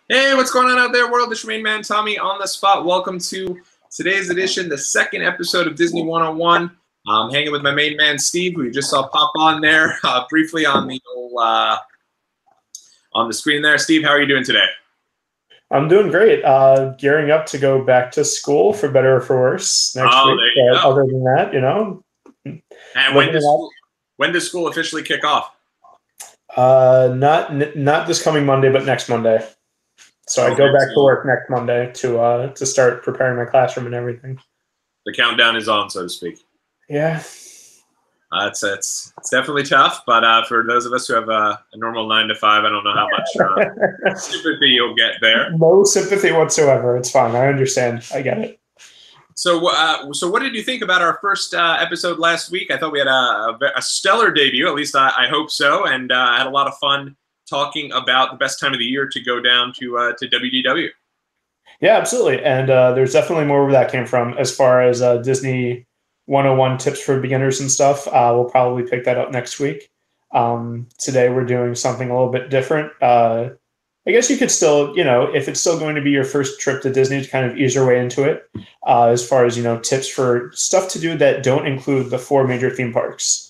Hey, what's going on out there, world? It's your main man, Tommy, on the spot. Welcome to today's edition, the second episode of Disney 101. I'm hanging with my main man, Steve, who you just saw pop on there briefly on the screen there. Steve, how are you doing today? I'm doing great. Gearing up to go back to school for better or for worse next week. There you go. Other than that, And when does school officially kick off? not this coming Monday, but next Monday. So I go back to work next Monday to start preparing my classroom and everything. The countdown is on, so to speak. Yeah. It's definitely tough, but for those of us who have a normal 9 to 5, I don't know how much sympathy you'll get there. No sympathy whatsoever. It's fine. I understand. I get it. So what did you think about our first episode last week? I thought we had a stellar debut, at least I hope so, and I had a lot of fun talking about the best time of the year to go down to WDW. Yeah, absolutely. And there's definitely more where that came from as far as Disney 101 tips for beginners and stuff. We'll probably pick that up next week. Today we're doing something a little bit different. I guess you could still, if it's still going to be your first trip to Disney, to kind of ease your way into it, as far as, tips for stuff to do that don't include the 4 major theme parks.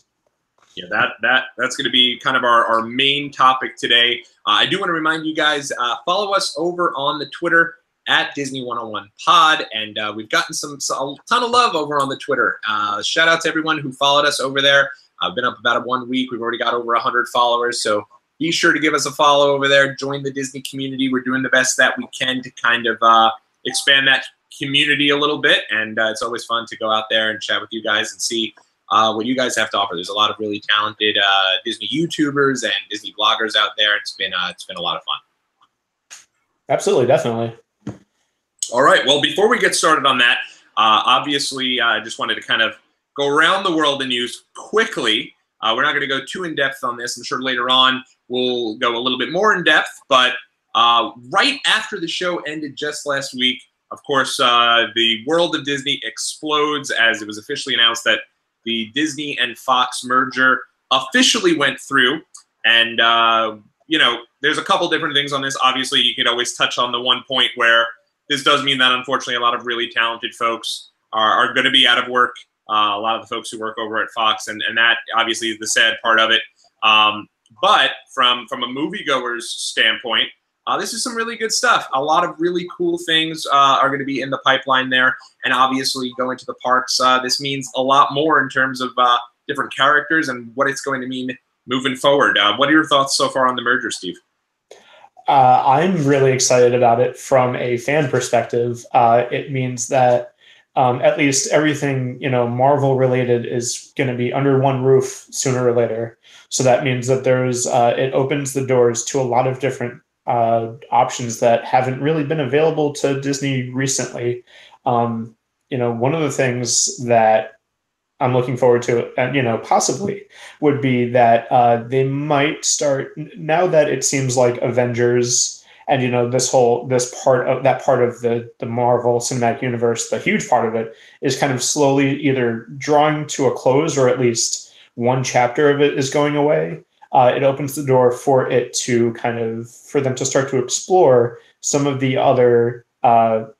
Yeah, that's going to be kind of our main topic today. I do want to remind you guys, follow us over on the Twitter at Disney 101 Pod, and we've gotten a ton of love over on the Twitter. Shout out to everyone who followed us over there. I've been up about 1 week. We've already got over 100 followers, so be sure to give us a follow over there. Join the Disney community. We're doing the best that we can to kind of expand that community a little bit, and it's always fun to go out there and chat with you guys and see what you guys have to offer. There's a lot of really talented Disney YouTubers and Disney bloggers out there. It's been a lot of fun. Absolutely, definitely. All right. Well, before we get started on that, obviously, I just wanted to kind of go around the world and news quickly. We're not going to go too in depth on this. I'm sure later on we'll go a little bit more in depth. But right after the show ended just last week, of course, the world of Disney explodes as it was officially announced that the Disney and Fox merger officially went through. And, there's a couple different things on this. Obviously, you could always touch on the one point where this does mean that, unfortunately, a lot of really talented folks are going to be out of work. A lot of the folks who work over at Fox, and that obviously is the sad part of it. But from a moviegoer's standpoint, this is some really good stuff. A lot of really cool things are going to be in the pipeline there. And obviously, going to the parks, this means a lot more in terms of different characters and what it's going to mean moving forward. What are your thoughts so far on the merger, Steve? I'm really excited about it from a fan perspective. It means that at least everything, Marvel related is going to be under one roof sooner or later. So that means that it opens the doors to a lot of different options that haven't really been available to Disney recently. One of the things that I'm looking forward to, and possibly, would be that they might start, now that it seems like Avengers and this part of the Marvel Cinematic Universe, the huge part of it, is kind of slowly either drawing to a close, or at least one chapter of it is going away. It opens the door for them to start to explore some of the other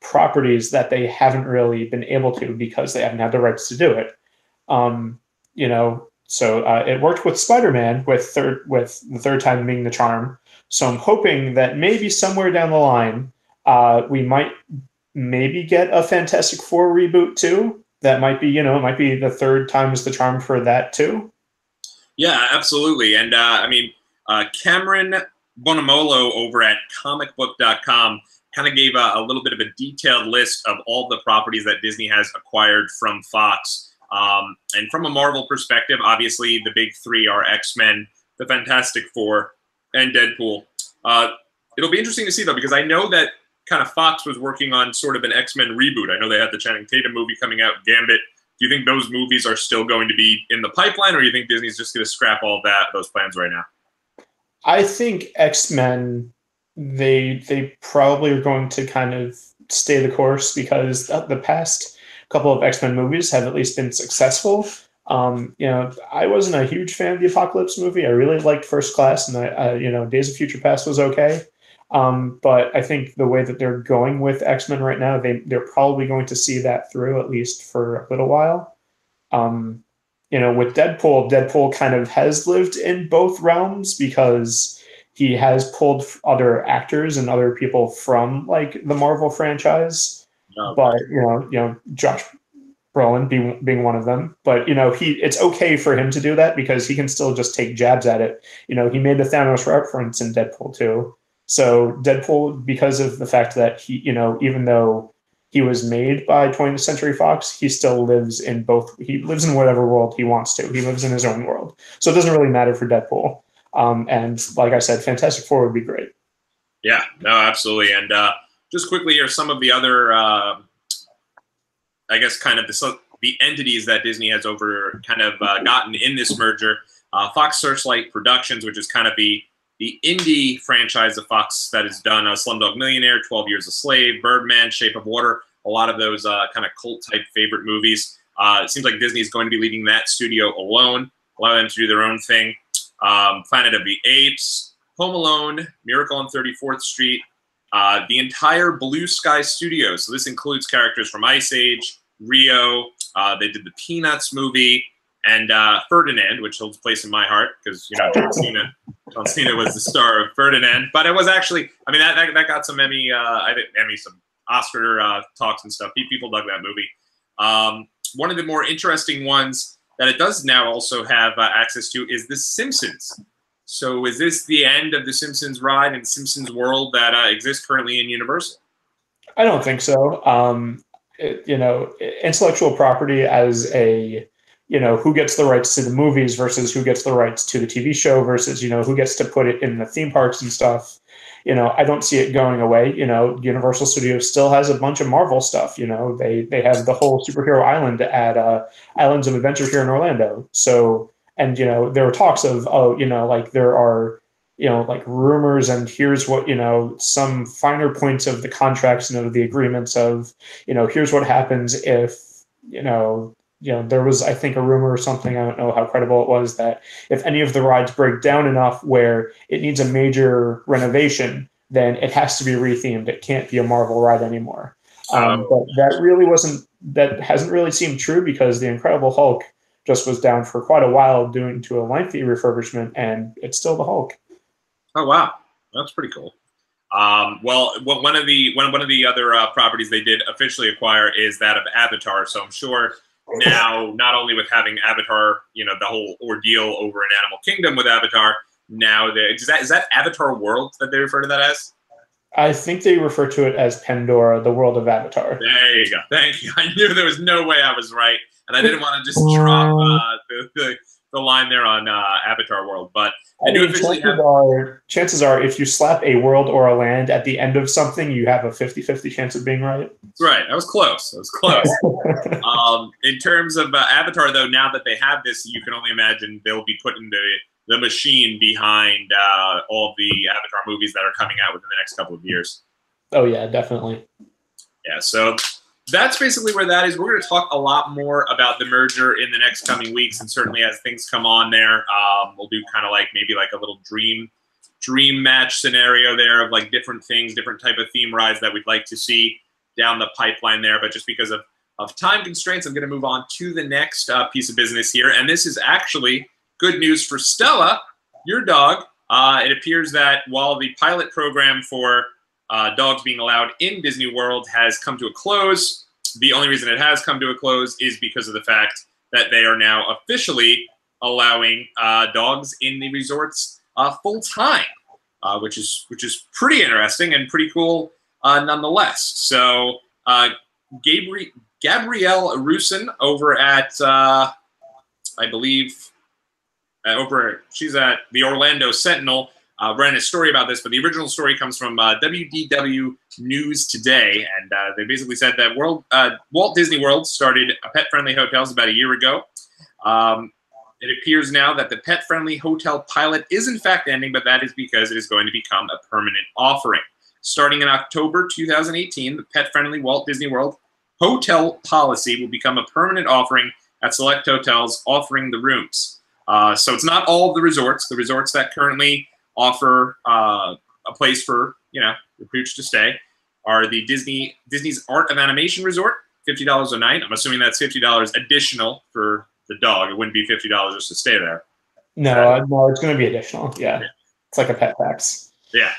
properties that they haven't really been able to because they haven't had the rights to do it. So it worked with Spider-Man with the third time being the charm. So I'm hoping that maybe somewhere down the line, we might maybe get a Fantastic Four reboot too. That might be, it might be the third time is the charm for that too. Yeah, absolutely. And Cameron Bonamolo over at comicbook.com kind of gave a little bit of a detailed list of all the properties that Disney has acquired from Fox. And from a Marvel perspective, obviously the big 3 are X-Men, the Fantastic Four, and Deadpool. It'll be interesting to see, though, because I know that kind of Fox was working on sort of an X-Men reboot. I know they had the Channing Tatum movie coming out, Gambit. Do you think those movies are still going to be in the pipeline, or do you think Disney's just going to scrap all those plans right now? I think X-Men, they probably are going to kind of stay the course because the past couple of X-Men movies have at least been successful. I wasn't a huge fan of the Apocalypse movie. I really liked First Class, and Days of Future Past was okay. But I think the way that they're going with X-Men right now, they're probably going to see that through at least for a little while. With Deadpool kind of has lived in both realms because he has pulled other actors and other people from like the Marvel franchise. Oh, but Josh Brolin being one of them. But it's okay for him to do that because he can still just take jabs at it. He made the Thanos reference in Deadpool 2. So Deadpool, because of the fact that he, even though he was made by 20th Century Fox, he still lives in both. He lives in whatever world he wants to. He lives in his own world. So it doesn't really matter for Deadpool. And like I said, Fantastic Four would be great. Yeah, no, absolutely. And just quickly here, some of the other, I guess, kind of the entities that Disney has gotten in this merger. Fox Searchlight Productions, which is kind of the indie franchise of Fox that has done Slumdog Millionaire, 12 Years a Slave, Birdman, Shape of Water, a lot of those kind of cult-type favorite movies. It seems like Disney is going to be leaving that studio alone, allow them to do their own thing. Planet of the Apes, Home Alone, Miracle on 34th Street, the entire Blue Sky Studios. So this includes characters from Ice Age, Rio, they did the Peanuts movie, and Ferdinand, which holds a place in my heart because John Cena was the star of Ferdinand. But it was actually, I mean, that got some some Oscar talks and stuff. People dug that movie. One of the more interesting ones that it does now also have access to is The Simpsons. So is this the end of the Simpsons ride and Simpsons world that exists currently in Universal? I don't think so. Intellectual property as a, who gets the rights to the movies versus who gets the rights to the TV show versus, who gets to put it in the theme parks and stuff. I don't see it going away. Universal Studios still has a bunch of Marvel stuff. They have the whole superhero island at Islands of Adventure here in Orlando. So, and, there were talks of, there are, rumors and here's what, some finer points of the contracts and of the agreements of, here's what happens if, there was, I think, a rumor or something, I don't know how credible it was, that if any of the rides break down enough where it needs a major renovation, then it has to be rethemed. It can't be a Marvel ride anymore. But that hasn't really seemed true because the Incredible Hulk just was down for quite a while due to a lengthy refurbishment, and it's still the Hulk. Oh, wow. That's pretty cool. Well, one of the other properties they did officially acquire is that of Avatar. So I'm sure now, not only with having Avatar, the whole ordeal over in Animal Kingdom with Avatar, now is that Avatar World that they refer to that as? I think they refer to it as Pandora, the world of Avatar. There you go. Thank you. I knew there was no way I was right, and I didn't want to just drop the line there on Avatar World, but chances are if you slap a world or a land at the end of something, you have a 50-50 chance of being right. That's right. That was close. In terms of Avatar, though, now that they have this, you can only imagine they'll be putting the machine behind all the Avatar movies that are coming out within the next couple of years. Oh, yeah, definitely. Yeah, so that's basically where that is. We're going to talk a lot more about the merger in the next coming weeks, and certainly as things come on there, we'll do kind of like maybe like a little dream match scenario there of like different things, different type of theme rides that we'd like to see down the pipeline there. But just because of time constraints, I'm going to move on to the next piece of business here, and this is actually good news for Stella, your dog. It appears that while the pilot program for dogs being allowed in Disney World has come to a close, the only reason it has come to a close is because of the fact that they are now officially allowing dogs in the resorts full time, which is pretty interesting and pretty cool nonetheless. So Gabrielle Rusin over at I believe she's at the Orlando Sentinel. Ran a story about this, but the original story comes from WDW News Today, and they basically said that Walt Disney World started pet-friendly hotels about a year ago. It appears now that the pet-friendly hotel pilot is in fact ending, but that is because it is going to become a permanent offering. Starting in October 2018, the pet-friendly Walt Disney World hotel policy will become a permanent offering at select hotels offering the rooms. So it's not all of the resorts that currently offer a place for your pooch to stay, are the Disney's Art of Animation Resort, $50 a night. I'm assuming that's $50 additional for the dog. It wouldn't be $50 just to stay there. No, no, it's going to be additional. Yeah. It's like a pet tax. Yeah.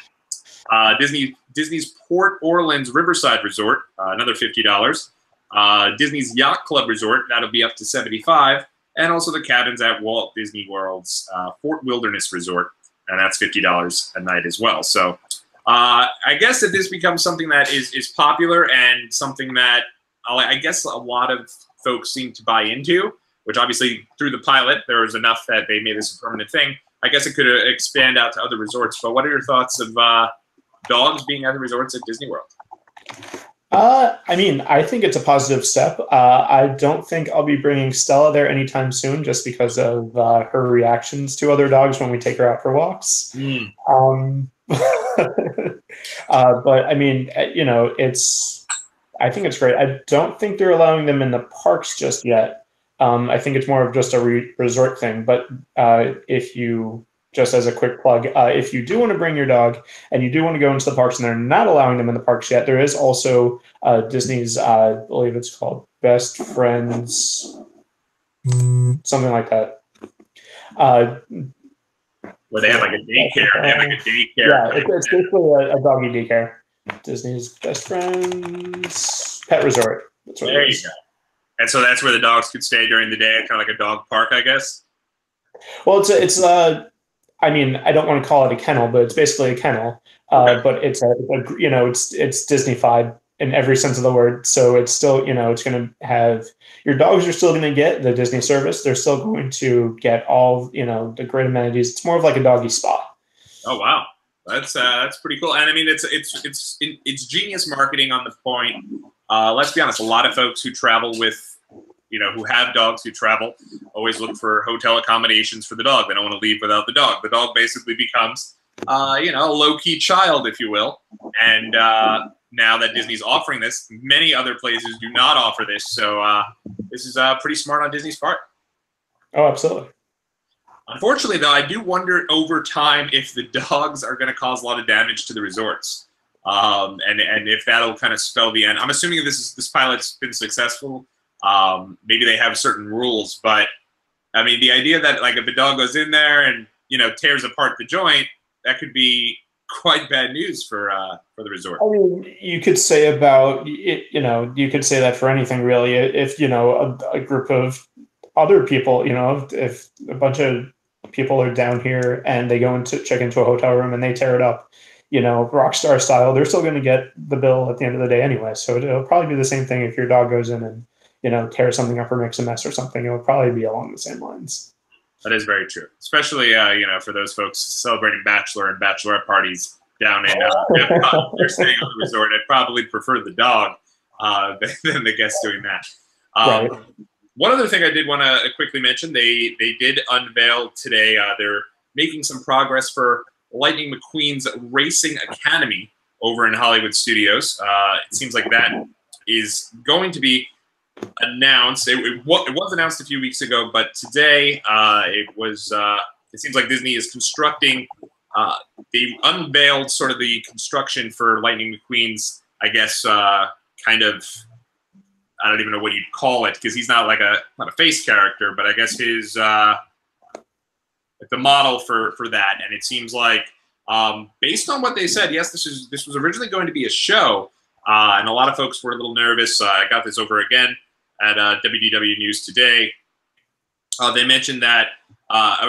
Disney's Port Orleans Riverside Resort, another $50. Disney's Yacht Club Resort, that'll be up to $75. And also the cabins at Walt Disney World's Fort Wilderness Resort, and that's $50 a night as well. So I guess that this becomes something that is popular and something that I guess a lot of folks seem to buy into, which obviously through the pilot, there was enough that they made this a permanent thing. I guess it could expand out to other resorts. But what are your thoughts of dogs being at the resorts at Disney World? I mean, I think it's a positive step. I don't think I'll be bringing Stella there anytime soon just because of her reactions to other dogs when we take her out for walks. But I mean, I think it's great. I don't think they're allowing them in the parks just yet. I think it's more of just a resort thing. But if you, just as a quick plug, if you do want to bring your dog and you do want to go into the parks and they're not allowing them in the parks yet, there is also Disney's, I believe it's called Best Friends, something like that. Where they have like a daycare. Yeah, it's basically a doggy daycare. Disney's Best Friends Pet Resort. That's what there you go. And so that's where the dogs could stay during the day, kind of like a dog park, I guess. Well, it's I mean, I don't want to call it a kennel, but it's basically a kennel. Okay. But it's it's Disney-fied in every sense of the word. So it's still, it's going to have, your dogs are still going to get the Disney service. They're still going to get all, the great amenities. It's more of like a doggy spa. Oh, wow. That's pretty cool. And I mean, it's genius marketing on the point. Let's be honest, a lot of folks who travel with, who have dogs who travel always look for hotel accommodations for the dog. They don't want to leave without the dog. The dog basically becomes, a low-key child, if you will. And now that Disney's offering this, many other places do not offer this. So this is pretty smart on Disney's part. Oh, absolutely. Unfortunately, though, I do wonder over time if the dogs are going to cause a lot of damage to the resorts, and if that'll kind of spell the end. I'm assuming this pilot's been successful. Maybe they have certain rules, but I mean, the idea that like if a dog goes in there and tears apart the joint, that could be quite bad news for the resort. I mean, you could say about it, you could say that for anything really. If a group of other people, if a bunch of people are down here and they go into check into a hotel room and they tear it up, rock star style, they're still going to get the bill at the end of the day anyway. So it'll probably be the same thing if your dog goes in and tear something up or makes a mess or something. It'll probably be along the same lines. That is very true, especially for those folks celebrating bachelor and bachelorette parties down in Epcot. They're staying on the resort. I'd probably prefer the dog than the guests doing that. Right. One other thing I did want to quickly mention, they did unveil today, they're making some progress for Lightning McQueen's Racing Academy over in Hollywood Studios. It seems like that is going to be announced. It was announced a few weeks ago, but today it seems like Disney is constructing, they unveiled sort of the construction for Lightning McQueen's, I guess, kind of, I don't even know what you'd call it, because he's not a face character, but I guess his the model for that. And it seems like based on what they said, yes, this was originally going to be a show, and a lot of folks were a little nervous. I got this over again at WDW News today. They mentioned that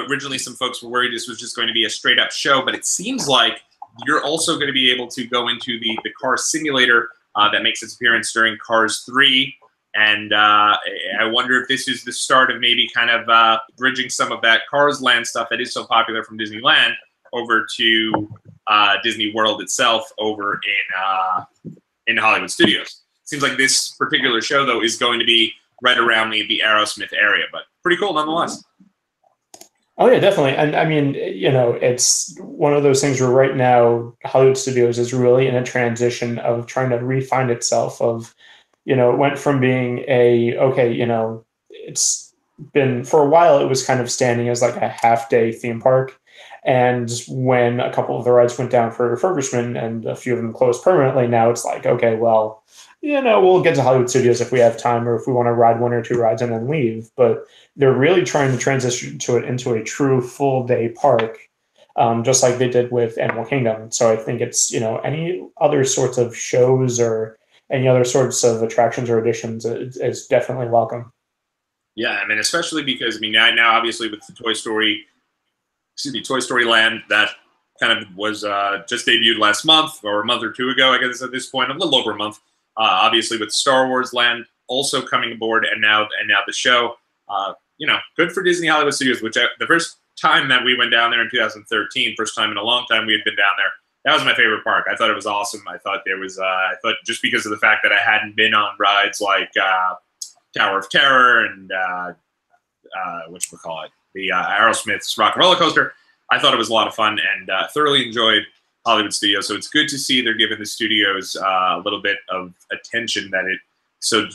originally some folks were worried this was just going to be a straight up show, but it seems like you're also going to be able to go into the car simulator that makes its appearance during Cars 3. And I wonder if this is the start of maybe kind of bridging some of that Cars Land stuff that is so popular from Disneyland over to Disney World itself over in Hollywood Studios. Seems like this particular show, though, is going to be right around the Aerosmith area, but pretty cool nonetheless. Oh, yeah, definitely. And I mean, it's one of those things where right now Hollywood Studios is really in a transition of trying to refine itself of, it went from being it's been, for a while, it was kind of standing as like a half-day theme park. And when a couple of the rides went down for refurbishment and a few of them closed permanently, now it's like, okay, well, we'll get to Hollywood Studios if we have time or if we want to ride one or two rides and then leave. But they're really trying to transition to it into a true full day park, just like they did with Animal Kingdom. So I think it's, any other sorts of shows or any other sorts of attractions or additions is definitely welcome. Yeah, I mean, especially because, now obviously with the Toy Story Land, that kind of was just debuted last month or a month or two ago, I guess at this point, a little over a month. Obviously with Star Wars Land also coming aboard, and now the show. Good for Disney Hollywood Studios, which the first time that we went down there in 2013, first time in a long time we had been down there, that was my favorite park. I thought it was awesome. I thought just because of the fact that I hadn't been on rides like Tower of Terror and whatchamacallit, the Aerosmith's Rock and Roller Coaster, I thought it was a lot of fun and thoroughly enjoyed Hollywood Studios. So it's good to see they're giving the studios a little bit of attention that it so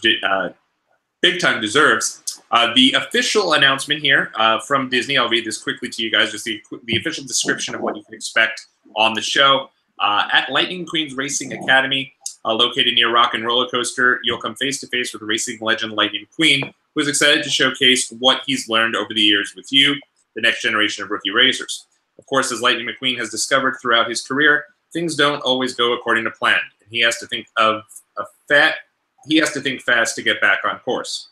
big time deserves. The official announcement here from Disney, I'll read this quickly to you guys, just the official description of what you can expect on the show. At Lightning McQueen's Racing Academy, located near Rock and Roller Coaster, you'll come face to face with racing legend Lightning McQueen, who is excited to showcase what he's learned over the years with you, the next generation of rookie racers. Of course, as Lightning McQueen has discovered throughout his career, things don't always go according to plan, and he has to think fast to get back on course.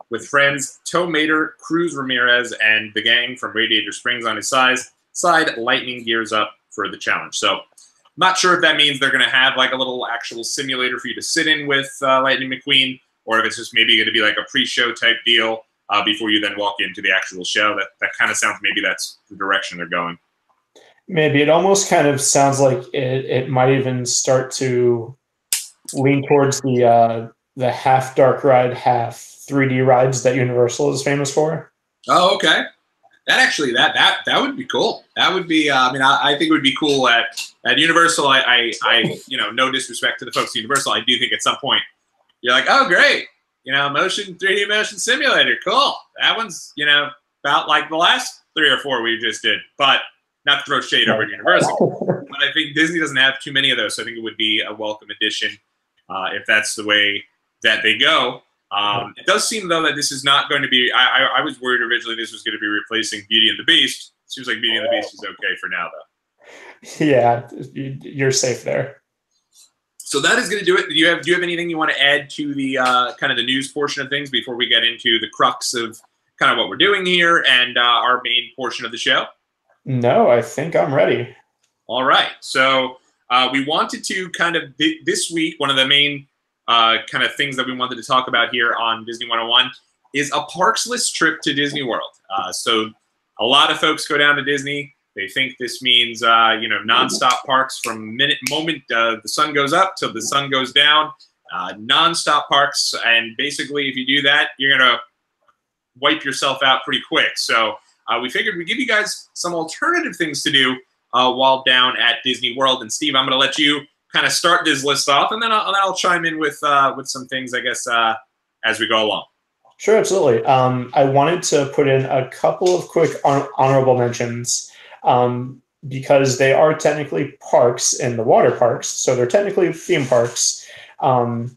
With friends Toe Mater, Cruz Ramirez, and the gang from Radiator Springs on his side, Lightning gears up for the challenge. So, not sure if that means they're going to have like a little actual simulator for you to sit in with Lightning McQueen, or if it's just maybe going to be like a pre-show type deal before you then walk into the actual show. That kind of sounds, maybe that's the direction they're going. Maybe it almost kind of sounds like it might even start to lean towards the half dark ride, half 3D rides that Universal is famous for. Oh, okay. That would be cool. That would be. I think it would be cool at Universal. I no disrespect to the folks at Universal, I do think at some point you're like, oh great, 3D motion simulator, cool. That one's about like the last 3 or 4 we just did, but not to throw shade over at Universal. But I think Disney doesn't have too many of those, so I think it would be a welcome addition if that's the way that they go. It does seem, though, that this is not going to be... I was worried originally this was going to be replacing Beauty and the Beast. Seems like Beauty and the Beast is okay for now, though. Yeah, you're safe there. So that is going to do it. Do you have anything you want to add to the kind of the news portion of things before we get into the crux of kind of what we're doing here and our main portion of the show? No, I think I'm ready. All right. So we wanted to kind of, this week, one of the main kind of things that we wanted to talk about here on Disney 101 is a Parksless trip to Disney World. So a lot of folks go down to Disney. They think this means, nonstop parks from moment the sun goes up till the sun goes down, nonstop parks. And basically, if you do that, you're going to wipe yourself out pretty quick. So we figured we'd give you guys some alternative things to do while down at Disney World. And Steve, I'm going to let you kind of start this list off, and then I'll chime in with some things, I guess, as we go along. Sure, absolutely. I wanted to put in a couple of quick honorable mentions because they are technically parks in the water parks, so they're technically theme parks. But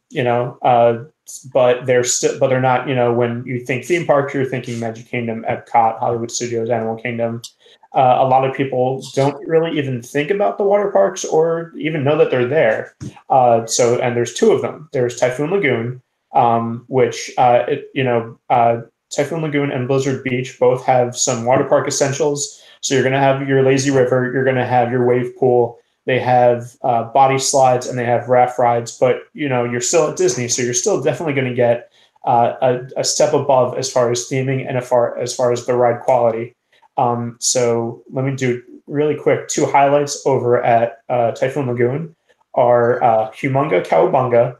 they're not. When you think theme parks, you're thinking Magic Kingdom, Epcot, Hollywood Studios, Animal Kingdom. A lot of people don't really even think about the water parks or even know that they're there. And there's 2 of them. There's Typhoon Lagoon, which Typhoon Lagoon and Blizzard Beach both have some water park essentials. So you're going to have your lazy river, you're going to have your wave pool. They have body slides and they have raft rides, but you're still at Disney, so you're still definitely going to get a step above as far as theming and as far as the ride quality. So let me do really quick 2 highlights over at Typhoon Lagoon are Humunga Cowabunga,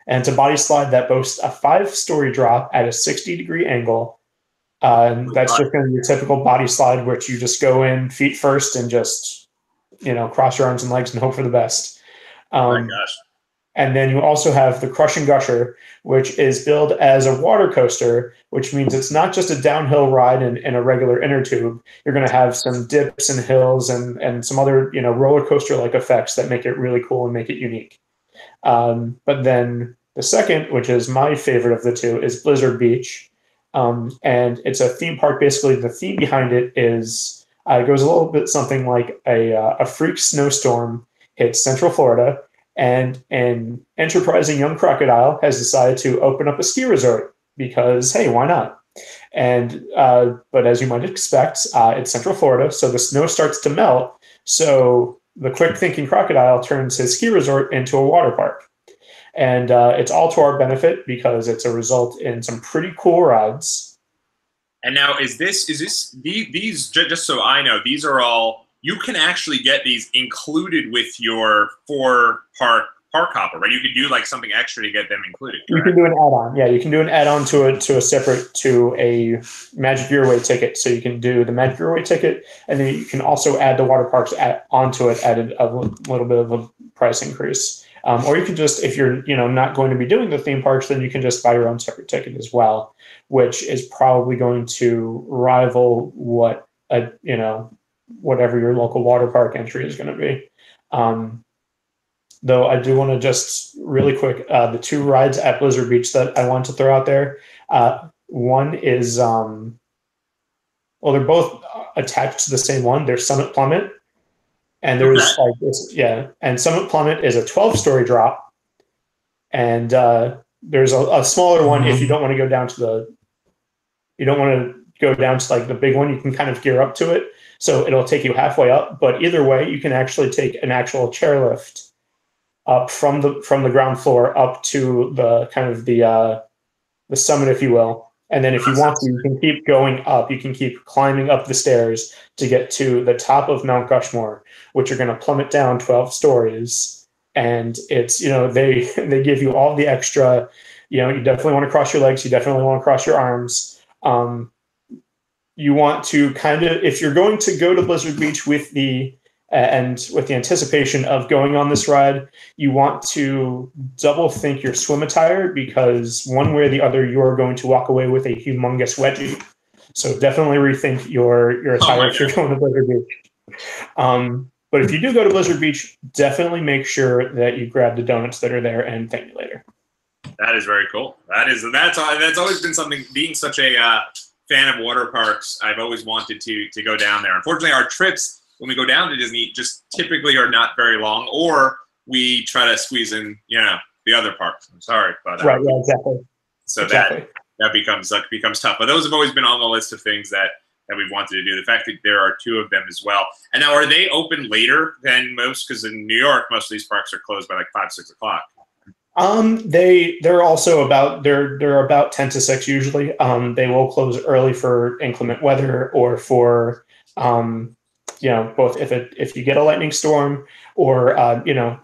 and it's a body slide that boasts a 5-story drop at a 60-degree angle. And that's just going to be your typical body slide, which you just go in feet first and just cross your arms and legs and hope for the best. Oh my gosh. And then you also have the Crush and Gusher, which is billed as a water coaster, which means it's not just a downhill ride in a regular inner tube. You're going to have some dips and hills and some other, roller coaster like effects that make it really cool and make it unique. But then the second, which is my favorite of the two, is Blizzard Beach. And it's a theme park. Basically, the theme behind it is it goes a little bit something like a freak snowstorm hits Central Florida, and an enterprising young crocodile has decided to open up a ski resort because, hey, why not? And but as you might expect, it's Central Florida, so the snow starts to melt. So the quick-thinking crocodile turns his ski resort into a water park. And it's all to our benefit because it's a result in some pretty cool rides. And now, is these just so I know, these are all, you can actually get these included with your 4-park park hopper, right? You could do like something extra to get them included. Correct? You can do an add-on. Yeah, you can do an add-on to a Magic Your-Way ticket. So you can do the Magic Your-Way ticket, and then you can also add the water parks onto it at a little bit of a price increase. Or you can just, if you're not going to be doing the theme parks, then you can just buy your own separate ticket as well, which is probably going to rival what whatever your local water park entry is going to be. Though I do want to just really quick, the 2 rides at Blizzard Beach that I want to throw out there. One is, they're both attached to the same one. There's Summit Plummet. And there's and Summit Plummet is a 12-story drop. And there's a smaller one if you don't want to go down to like the big one. You can kind of gear up to it. So it'll take you halfway up. But either way, you can actually take an actual chairlift up from the ground floor up to the kind of the summit, if you will. And then if you want to, you can keep going up. You can keep climbing up the stairs to get to the top of Mount Rushmore, which are going to plummet down 12 stories. And it's, they give you all the extra, you definitely want to cross your legs. You definitely want to cross your arms. You want to kind of, if you're going to go to Blizzard Beach with the anticipation of going on this ride, you want to double think your swim attire, because one way or the other, you're going to walk away with a humongous wedgie. So definitely rethink your attire if you're going to Blizzard Beach. But if you do go to Blizzard Beach, definitely make sure that you grab the donuts that are there and thank you later. That is very cool. That's always been something, being such a fan of water parks, I've always wanted to go down there. Unfortunately, our trips when we go down to Disney just typically are not very long, or we try to squeeze in, the other parks. I'm sorry, but right, yeah, exactly. So exactly. that becomes tough. But those have always been on the list of things that we've wanted to do. The fact that there are 2 of them as well. And now, are they open later than most? Because in New York, most of these parks are closed by like 5, 6 o'clock. They're also about they're about 10 to 6 usually. They will close early for inclement weather or for both if you get a lightning storm or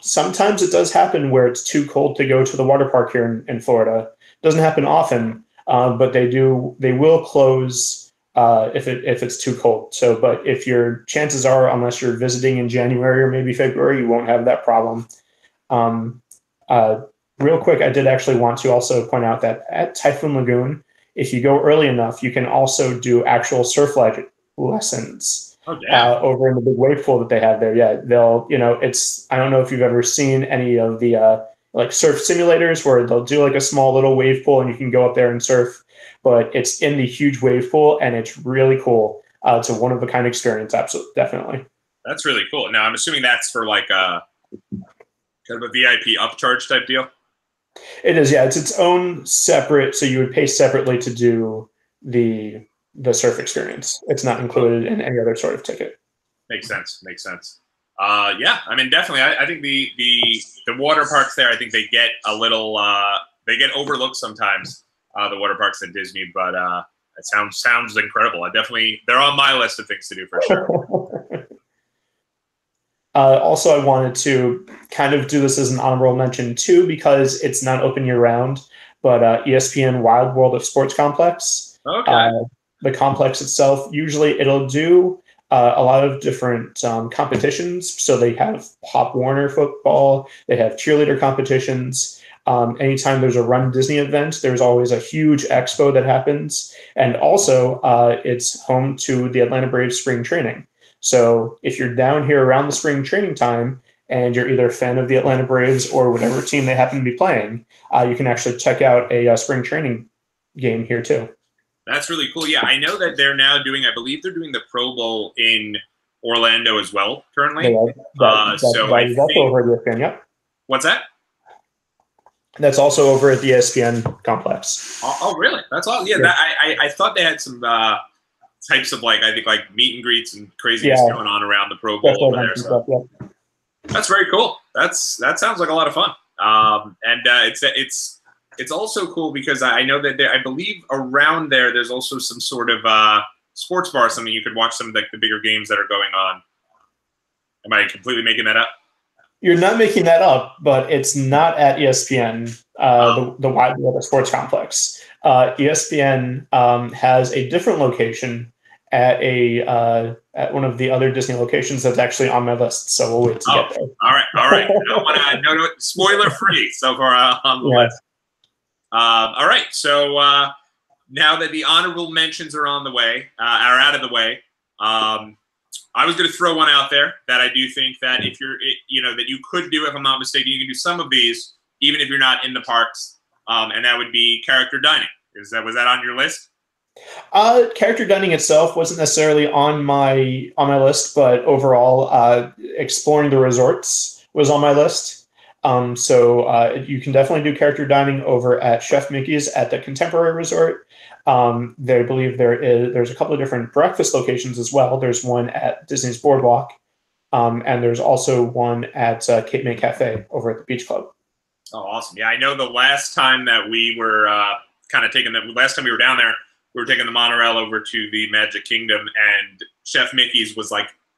sometimes it does happen where it's too cold to go to the water park here in Florida. It doesn't happen often, but they will close if it's too cold. So, but if your chances are, unless you're visiting in January or maybe February, you won't have that problem. Real quick, I did actually want to also point out that at Typhoon Lagoon, if you go early enough, you can also do actual surf lessons. Over in the big wave pool that they have there. Yeah, they'll, I don't know if you've ever seen any of the like surf simulators where they'll do like a small little wave pool and you can go up there and surf, but it's in the huge wave pool and it's really cool. It's a one-of-a-kind experience, absolutely, definitely. That's really cool. Now, I'm assuming that's for like a kind of a VIP upcharge type deal? It is, yeah. It's its own separate, so you would pay separately to do the surf experience. It's not included in any other sort of ticket. Makes sense. Yeah, I mean, definitely. I think the water parks there, I think they get a little they get overlooked sometimes. The water parks at Disney, but it sounds incredible. They're on my list of things to do for sure. Also, I wanted to kind of do this as an honorable mention too, because it's not open year round, but ESPN Wild World of Sports Complex. Okay. The complex itself, usually it'll do a lot of different competitions. So they have Pop Warner football, they have cheerleader competitions. Anytime there's a Run Disney event, there's always a huge expo that happens. And also, it's home to the Atlanta Braves spring training. So if you're down here around the spring training time and you're either a fan of the Atlanta Braves or whatever team they happen to be playing, you can actually check out a spring training game here too. That's really cool. Yeah, I know that they're now doing, I believe they're doing the Pro Bowl in Orlando as well currently. That's over at ESPN, yep. What's that? That's also over at the ESPN complex. Oh, really? That's all. Yeah, I thought they had some types of I think meet and greets and craziness going on around the Pro Bowl over there. So. That's very cool. That sounds like a lot of fun. It's also cool because I know that I believe around there's also some sort of sports bar, something you could watch some of the bigger games that are going on. Am I completely making that up? You're not making that up, but it's not at ESPN, the sports complex. ESPN has a different location at at one of the other Disney locations that's actually on my list. So we'll wait to get there. All right. I don't want to no spoiler free so far on the list. All right. So now that the honorable mentions are on the way, are out of the way, I was going to throw one out there that I do think that if you're, that you could do, if I'm not mistaken, you can do some of these even if you're not in the parks, and that would be character dining. Was that on your list? Character dining itself wasn't necessarily on my list, but overall, exploring the resorts was on my list. So you can definitely do character dining over at Chef Mickey's at the Contemporary Resort. They believe there's a couple of different breakfast locations as well. There's one at Disney's Boardwalk, and there's also one at Cape May Cafe over at the Beach Club. Oh, awesome! Yeah, I know the last time that we were last time we were down there, we were taking the monorail over to the Magic Kingdom, and Chef Mickey's was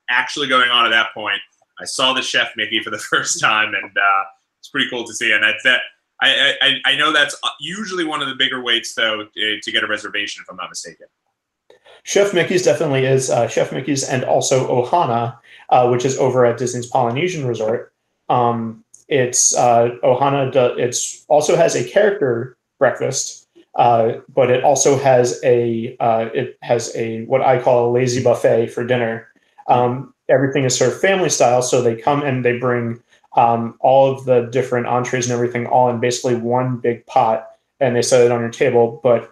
actually going on at that point. I saw the Chef Mickey for the first time, and it's pretty cool to see. And I know that's usually one of the bigger waits, though, to get a reservation, if I'm not mistaken. Chef Mickey's definitely is. Chef Mickey's and also Ohana, which is over at Disney's Polynesian Resort. It's Ohana. It also has a character breakfast, but it also has a what I call a lazy buffet for dinner. Everything is served family style, so they come and they bring all of the different entrees and everything all in basically one big pot, and they set it on your table. But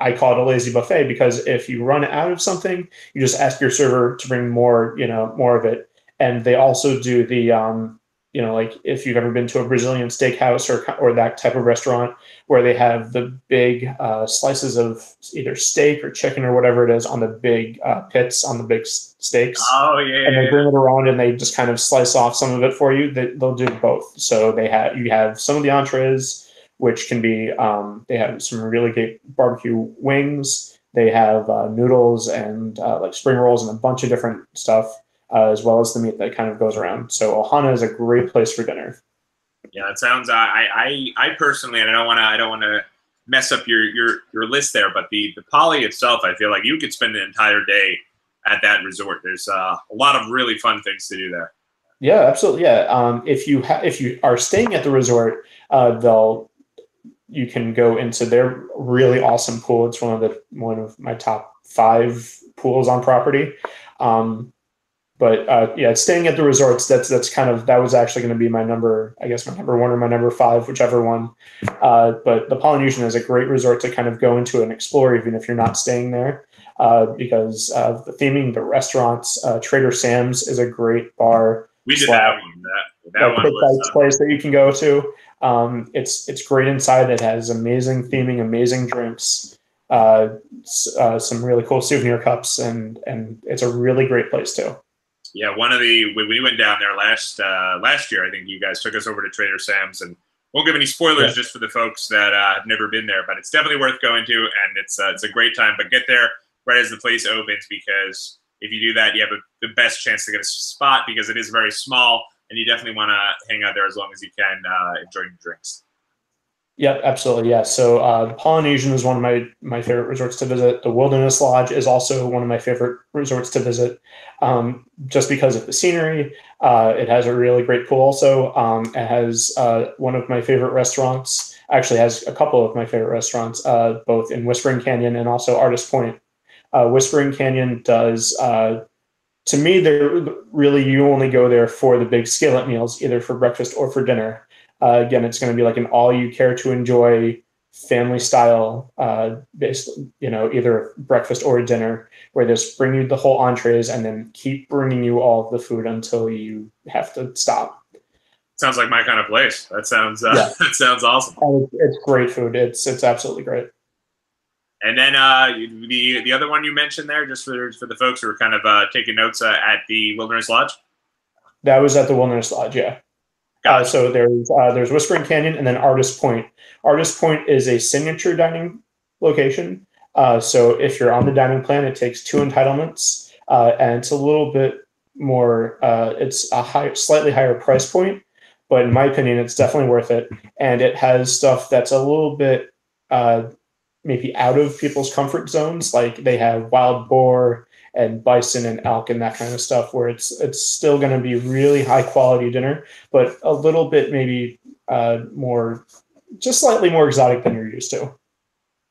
I call it a lazy buffet because if you run out of something, you just ask your server to bring more of it. And they also do the if you've ever been to a Brazilian steakhouse or that type of restaurant where they have the big slices of either steak or chicken or whatever it is on the big pits on the big steaks. Oh yeah. And they bring it around and they just kind of slice off some of it for you. They'll do both. So you have some of the entrees, which can be they have some really great barbecue wings. They have noodles and spring rolls and a bunch of different stuff. As well as the meat that kind of goes around. So Ohana is a great place for dinner. Yeah, it sounds. I personally, and I don't want to mess up your list there, but the Poly itself, I feel like you could spend an entire day at that resort. There's a lot of really fun things to do there. Yeah, absolutely. Yeah, if you are staying at the resort, you can go into their really awesome pool. It's one of my top 5 pools on property. But staying at the resorts, that was actually going to be my number 1 or my number 5, whichever one. But the Polynesian is a great resort to kind of go into and explore, even if you're not staying there, because of the theming, the restaurants. Trader Sam's is a great bar. We did that one. That one was place that you can go to. It's great inside. It has amazing theming, amazing drinks, some really cool souvenir cups, and it's a really great place too. Yeah, when we went down there last year, I think you guys took us over to Trader Sam's, and won't give any spoilers just for the folks that have never been there, but it's definitely worth going to, and it's a great time. But get there right as the place opens, because if you do that, you have the best chance to get a spot, because it is very small, and you definitely want to hang out there as long as you can, enjoying the drinks. Yep, absolutely. Yeah. So the Polynesian is one of my favorite resorts to visit. The Wilderness Lodge is also one of my favorite resorts to visit, just because of the scenery. It has a really great pool. Also, it has one of my favorite restaurants. Actually, has a couple of my favorite restaurants, both in Whispering Canyon and also Artist Point. Whispering Canyon does. To me, they're really, you only go there for the big skillet meals, either for breakfast or for dinner. Again, it's going to be like an all you care to enjoy family style, based, either breakfast or dinner, where they just bring you the whole entrees and then keep bringing you all of the food until you have to stop. Sounds like my kind of place. That sounds Yeah, that sounds awesome. and it's great food. It's absolutely great. And then the other one you mentioned there, just for the folks who are kind of taking notes at the Wilderness Lodge. That was at the Wilderness Lodge. Yeah. Gotcha. So there's Whispering Canyon and then Artist Point. Artist Point is a signature dining location. So if you're on the dining plan, it takes two entitlements, and it's a little bit more. It's a slightly higher price point, but in my opinion, it's definitely worth it. And it has stuff that's a little bit maybe out of people's comfort zones. Like they have wild boar and bison and elk and that kind of stuff, where it's still going to be really high quality dinner, but a little bit maybe more, just slightly more exotic than you're used to.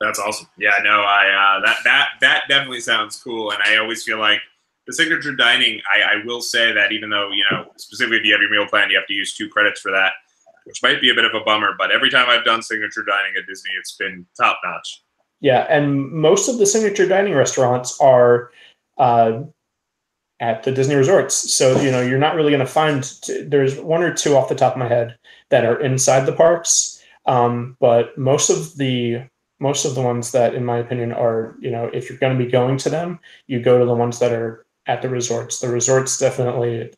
That's awesome. Yeah, no, I that definitely sounds cool, and I always feel like the signature dining. I will say that even though specifically if you have your meal plan, you have to use 2 credits for that, which might be a bit of a bummer. But every time I've done signature dining at Disney, it's been top notch. Yeah, and most of the signature dining restaurants are at the Disney resorts, so you're not really going to find. There's one or two off the top of my head that are inside the parks, but most of the ones that, in my opinion, are, if you're going to be going to them, you go to the ones that are at the resorts. The resorts definitely,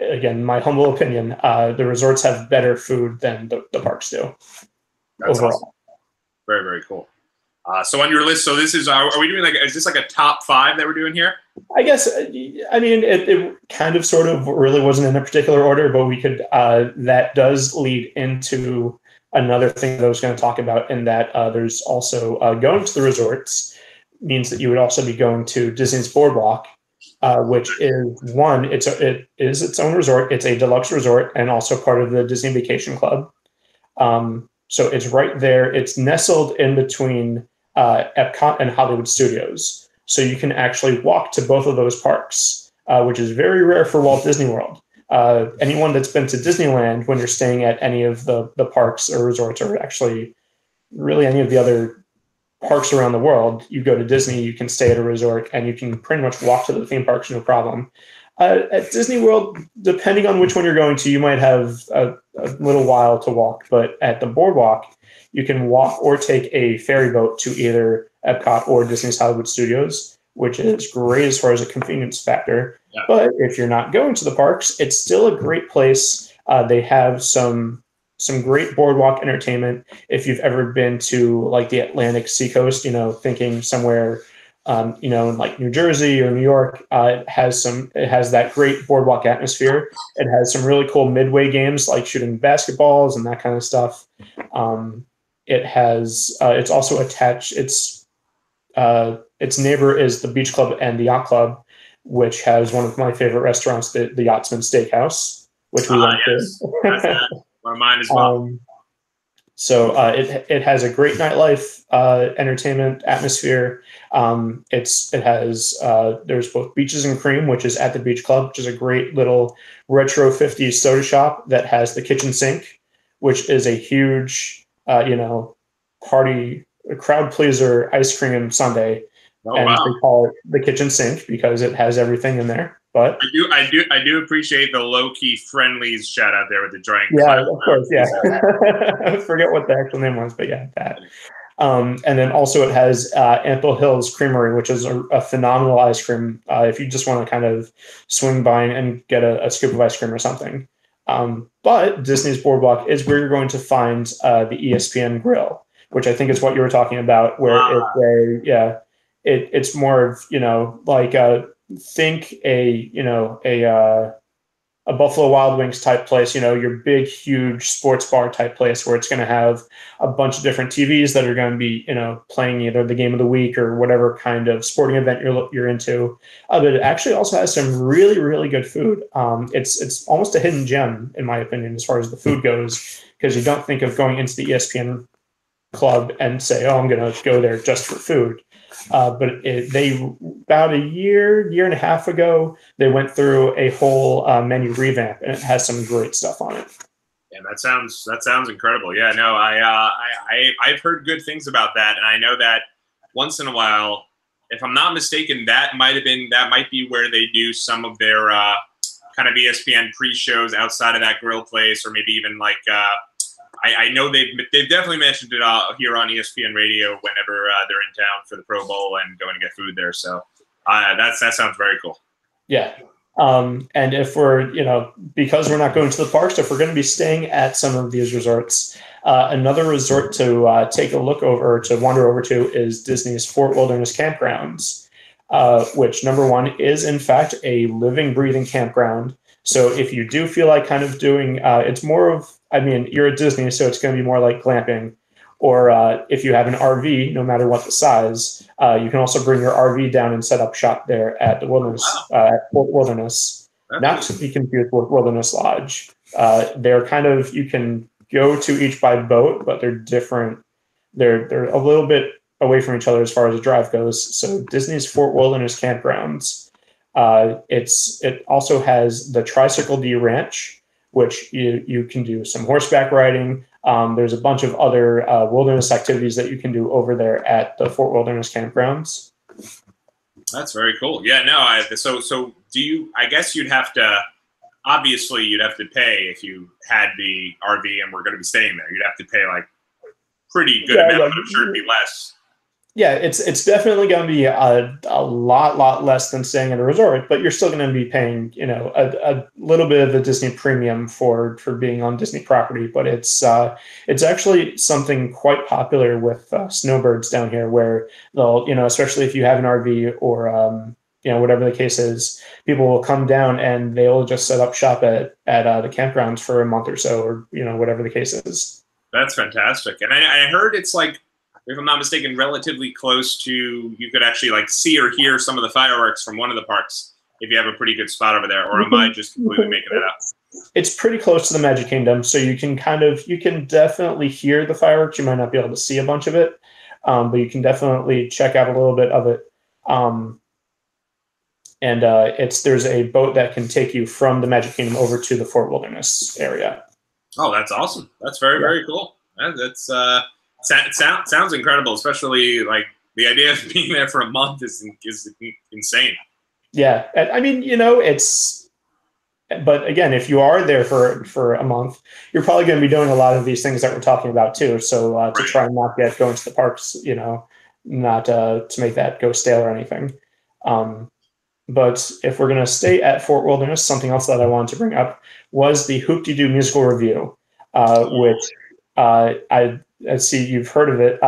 again, my humble opinion, the resorts have better food than the parks do. That's overall. awesome. Very, very cool. So on your list, so this is, are we doing is this like a top 5 that we're doing here? I guess, I mean, it kind of sort of really wasn't in a particular order, but we could, that does lead into another thing that I was going to talk about, in that there's also going to the resorts means that you would also be going to Disney's Boardwalk, which is it is its own resort. It's a deluxe resort and also part of the Disney Vacation Club. So it's right there. It's nestled in between Epcot and Hollywood Studios. So you can actually walk to both of those parks, which is very rare for Walt Disney World. Anyone that's been to Disneyland, when you're staying at any of the parks or resorts, or actually really any of the other parks around the world, you go to Disney, you can stay at a resort, and you can pretty much walk to the theme parks no problem. At Disney World, depending on which one you're going to, you might have a little while to walk, but at the boardwalk, you can walk or take a ferry boat to either Epcot or Disney's Hollywood Studios, which is great as far as a convenience factor. Yeah. But if you're not going to the parks, it's still a great place. They have some great boardwalk entertainment. If you've ever been to like the Atlantic Seacoast, thinking somewhere, in like New Jersey or New York, it has that great boardwalk atmosphere. It has some really cool midway games like shooting basketballs and that kind of stuff. It's also attached. Its neighbor is the Beach Club and the Yacht Club, which has one of my favorite restaurants, the Yachtsman Steakhouse, which we went to. That's one of mine as well. So it has a great nightlife, entertainment atmosphere. There's both Beaches and Cream, which is at the Beach Club, which is a great little retro 50s soda shop that has the kitchen sink, which is a huge, crowd pleaser ice cream sundae. Oh, and wow. They call it the kitchen sink because it has everything in there. But I do appreciate the low key friendlies shout out there with the drink. Yeah, of course. Yeah, I forget what the actual name was, but yeah, that. And then also it has Ample Hills Creamery, which is a phenomenal ice cream. If you just want to kind of swing by and get a scoop of ice cream or something. But Disney's Boardwalk is where you're going to find the ESPN Grill, which I think is what you were talking about, where it's more of, like think a a Buffalo Wild Wings type place, you know, your big, huge sports bar type place where it's going to have a bunch of different TVs that are going to be, you know, playing either the game of the week or whatever kind of sporting event you're into. But it actually also has some really, really good food. It's almost a hidden gem, in my opinion, as far as the food goes, because you don't think of going into the ESPN club and say, oh, I'm going to go there just for food. But they about a year and a half ago, they went through a whole menu revamp, and it has some great stuff on it. Yeah, that sounds incredible. Yeah, no, I've heard good things about that, and I know that once in a while, if I'm not mistaken, that might be where they do some of their kind of ESPN pre-shows outside of that grill place, or maybe even like. I know they've definitely mentioned it here on ESPN Radio whenever they're in town for the Pro Bowl and going to get food there. So that sounds very cool. Yeah. And if we're, you know, because we're not going to the parks, if we're going to be staying at some of these resorts, another resort to take a look over, or to wander over to, is Disney's Fort Wilderness Campgrounds, which, number one, is in fact a living, breathing campground. So if you do feel like kind of doing, it's more of, I mean, you're at Disney, so it's going to be more like glamping. Or if you have an RV, no matter what the size, you can also bring your RV down and set up shop there at the Wilderness, at Fort Wilderness, not to be confused with Wilderness Lodge. They're kind of, you can go to each by boat, but they're different. They're a little bit away from each other as far as the drive goes. So Disney's Fort Wilderness Campgrounds. It also has the Tricycle D Ranch, which you can do some horseback riding. There's a bunch of other wilderness activities that you can do over there at the Fort Wilderness Campgrounds. That's very cool. Yeah, no, so do you, I guess you'd have to, obviously you'd have to pay if you had the RV and were going to be staying there. You'd have to pay like pretty good amount, but I'm sure it'd be less. Yeah, it's definitely going to be a lot less than staying at a resort, but you're still going to be paying, you know, a little bit of a Disney premium for being on Disney property. But it's actually something quite popular with snowbirds down here, where they'll, you know, especially if you have an RV or you know, whatever the case is, people will come down and they'll just set up shop at the campgrounds for a month or so, or, you know, whatever the case is. That's fantastic, and I heard it's like, if I'm not mistaken, relatively close to, you could actually like see or hear some of the fireworks from one of the parks if you have a pretty good spot over there, or am I just completely making that up? It's pretty close to the Magic Kingdom, so you can definitely hear the fireworks. You might not be able to see a bunch of it, but you can definitely check out a little bit of it. There's a boat that can take you from the Magic Kingdom over to the Fort Wilderness area. Oh, that's awesome. That's very cool. That's sounds incredible, especially like the idea of being there for a month is insane. Yeah, I mean, you know, but again, if you are there for a month, you're probably going to be doing a lot of these things that we're talking about too. So to try and not get going to the parks, you know, not to make that go stale or anything. But if we're going to stay at Fort Wilderness, something else that I wanted to bring up was the Hoop-de-Doo musical review, which I see you've heard of it,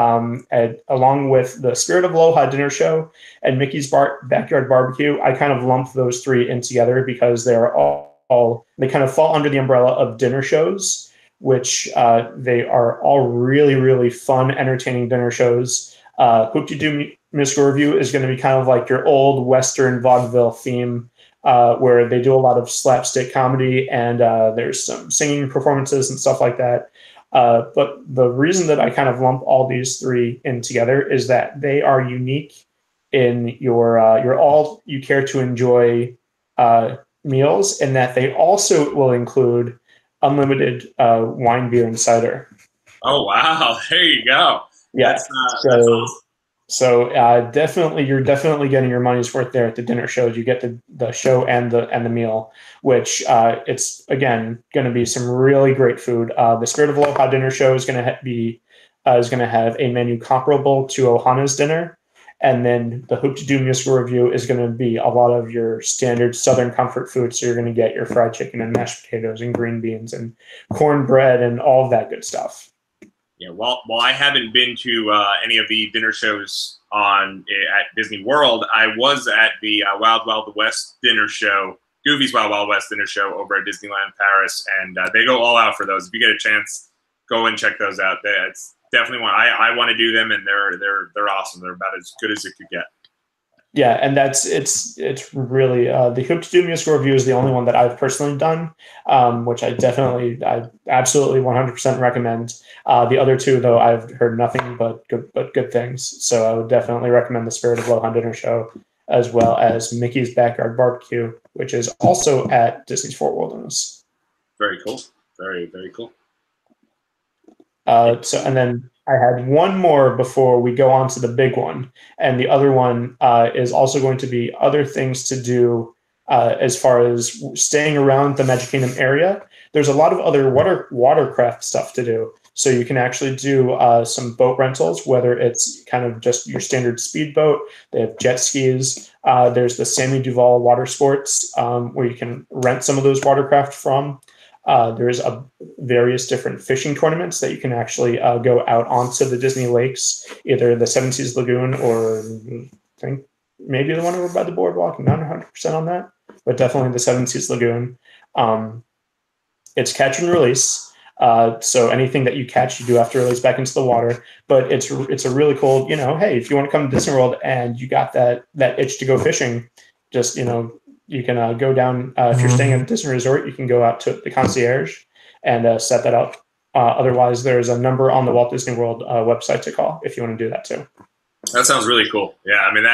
along with the Spirit of Aloha dinner show and Mickey's Backyard Barbecue. I kind of lump those three in together because they're they kind of fall under the umbrella of dinner shows, which they are all really fun, entertaining dinner shows. Hoop-de-Doo musical review is going to be kind of like your old Western vaudeville theme, where they do a lot of slapstick comedy, and there's some singing performances and stuff like that. But the reason that I kind of lump all these three in together is that they are unique in your all you care to enjoy meals, and that they also will include unlimited wine, beer, and cider. Oh wow! There you go. Yeah. That's awesome. So definitely, you're definitely getting your money's worth there at the dinner shows. You get the show and the meal, which it's again going to be some really great food. The Spirit of Aloha dinner show is going to have a menu comparable to Ohana's dinner, and then the Hoop-de-Doo musical review is going to be a lot of your standard Southern comfort food. So you're going to get your fried chicken and mashed potatoes and green beans and cornbread and all of that good stuff. Yeah, while I haven't been to any of the dinner shows at Disney World, I was at the Wild Wild West dinner show Goofy's Wild Wild West dinner show over at Disneyland Paris, and they go all out for those. If you get a chance, go and check those out. It's definitely one I want to do them, and they're awesome. They're about as good as it could get. Yeah, and it's really the Hoop to Do musical review is the only one that I've personally done, which I absolutely 100% recommend. The other two, though, I've heard nothing but good things. So I would definitely recommend the Spirit of Lohan dinner show, as well as Mickey's Backyard Barbecue, which is also at Disney's Fort Wilderness. Very cool. Very, very cool. And then I had one more before we go on to the big one. And the other one is also going to be other things to do as far as staying around the Magic Kingdom area. There's a lot of other watercraft stuff to do. So you can actually do some boat rentals, whether it's kind of just your standard speedboat. They have jet skis. There's the Sammy Duval Water Sports, where you can rent some of those watercraft from. There's various different fishing tournaments that you can actually go out onto the Disney lakes, either the Seven Seas Lagoon or I think maybe the one over by the boardwalk. I'm not 100% on that, but definitely the Seven Seas Lagoon. It's catch and release. So anything that you catch, you do have to release back into the water. But it's a really cool, hey, if you want to come to Disney World and you got that itch to go fishing, just, you can go down. If you're staying at a Disney resort, you can go out to the concierge and set that up. Otherwise, there's a number on the Walt Disney World website to call if you want to do that too. That sounds really cool. Yeah, I mean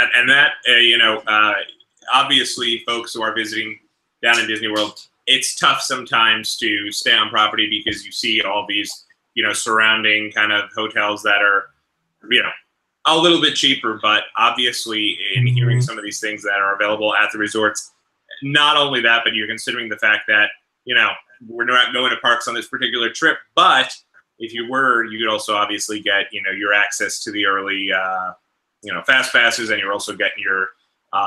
obviously, folks who are visiting down in Disney World, it's tough sometimes to stay on property because you see all these, surrounding kind of hotels that are, a little bit cheaper. But obviously, in hearing some of these things that are available at the resorts, not only that, but you're considering the fact that, we're not going to parks on this particular trip, but if you were, you could also obviously get, your access to the early, fast passes, and you're also getting your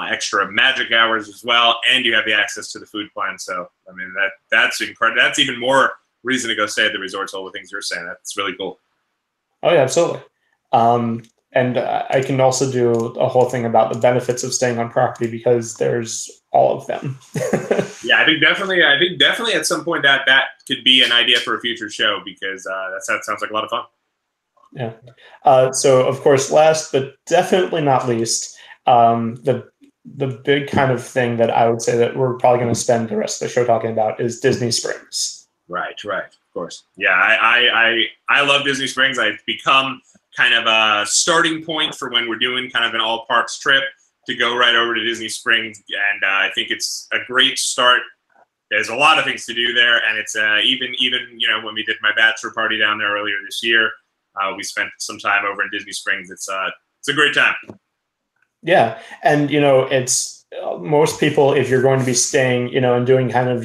extra magic hours as well, and you have the access to the food plan. So, I mean, that's incredible. That's even more reason to go stay at the resorts, all the things you're saying. That's really cool. Oh, yeah, absolutely. And I can also do a whole thing about the benefits of staying on property because there's all of them. Yeah, I think definitely at some point that could be an idea for a future show because that sounds like a lot of fun. Yeah. So of course, last but definitely not least, the big kind of thing that I would say that we're probably going to spend the rest of the show talking about is Disney Springs. Right. Of course. Yeah, I love Disney Springs. I've become kind of a starting point for when we're doing kind of an all parks trip to go right over to Disney Springs. And I think it's a great start. There's a lot of things to do there. And it's even, when we did my bachelor party down there earlier this year, we spent some time over in Disney Springs. It's a great time. Yeah. And, it's most people, if you're going to be staying, and doing kind of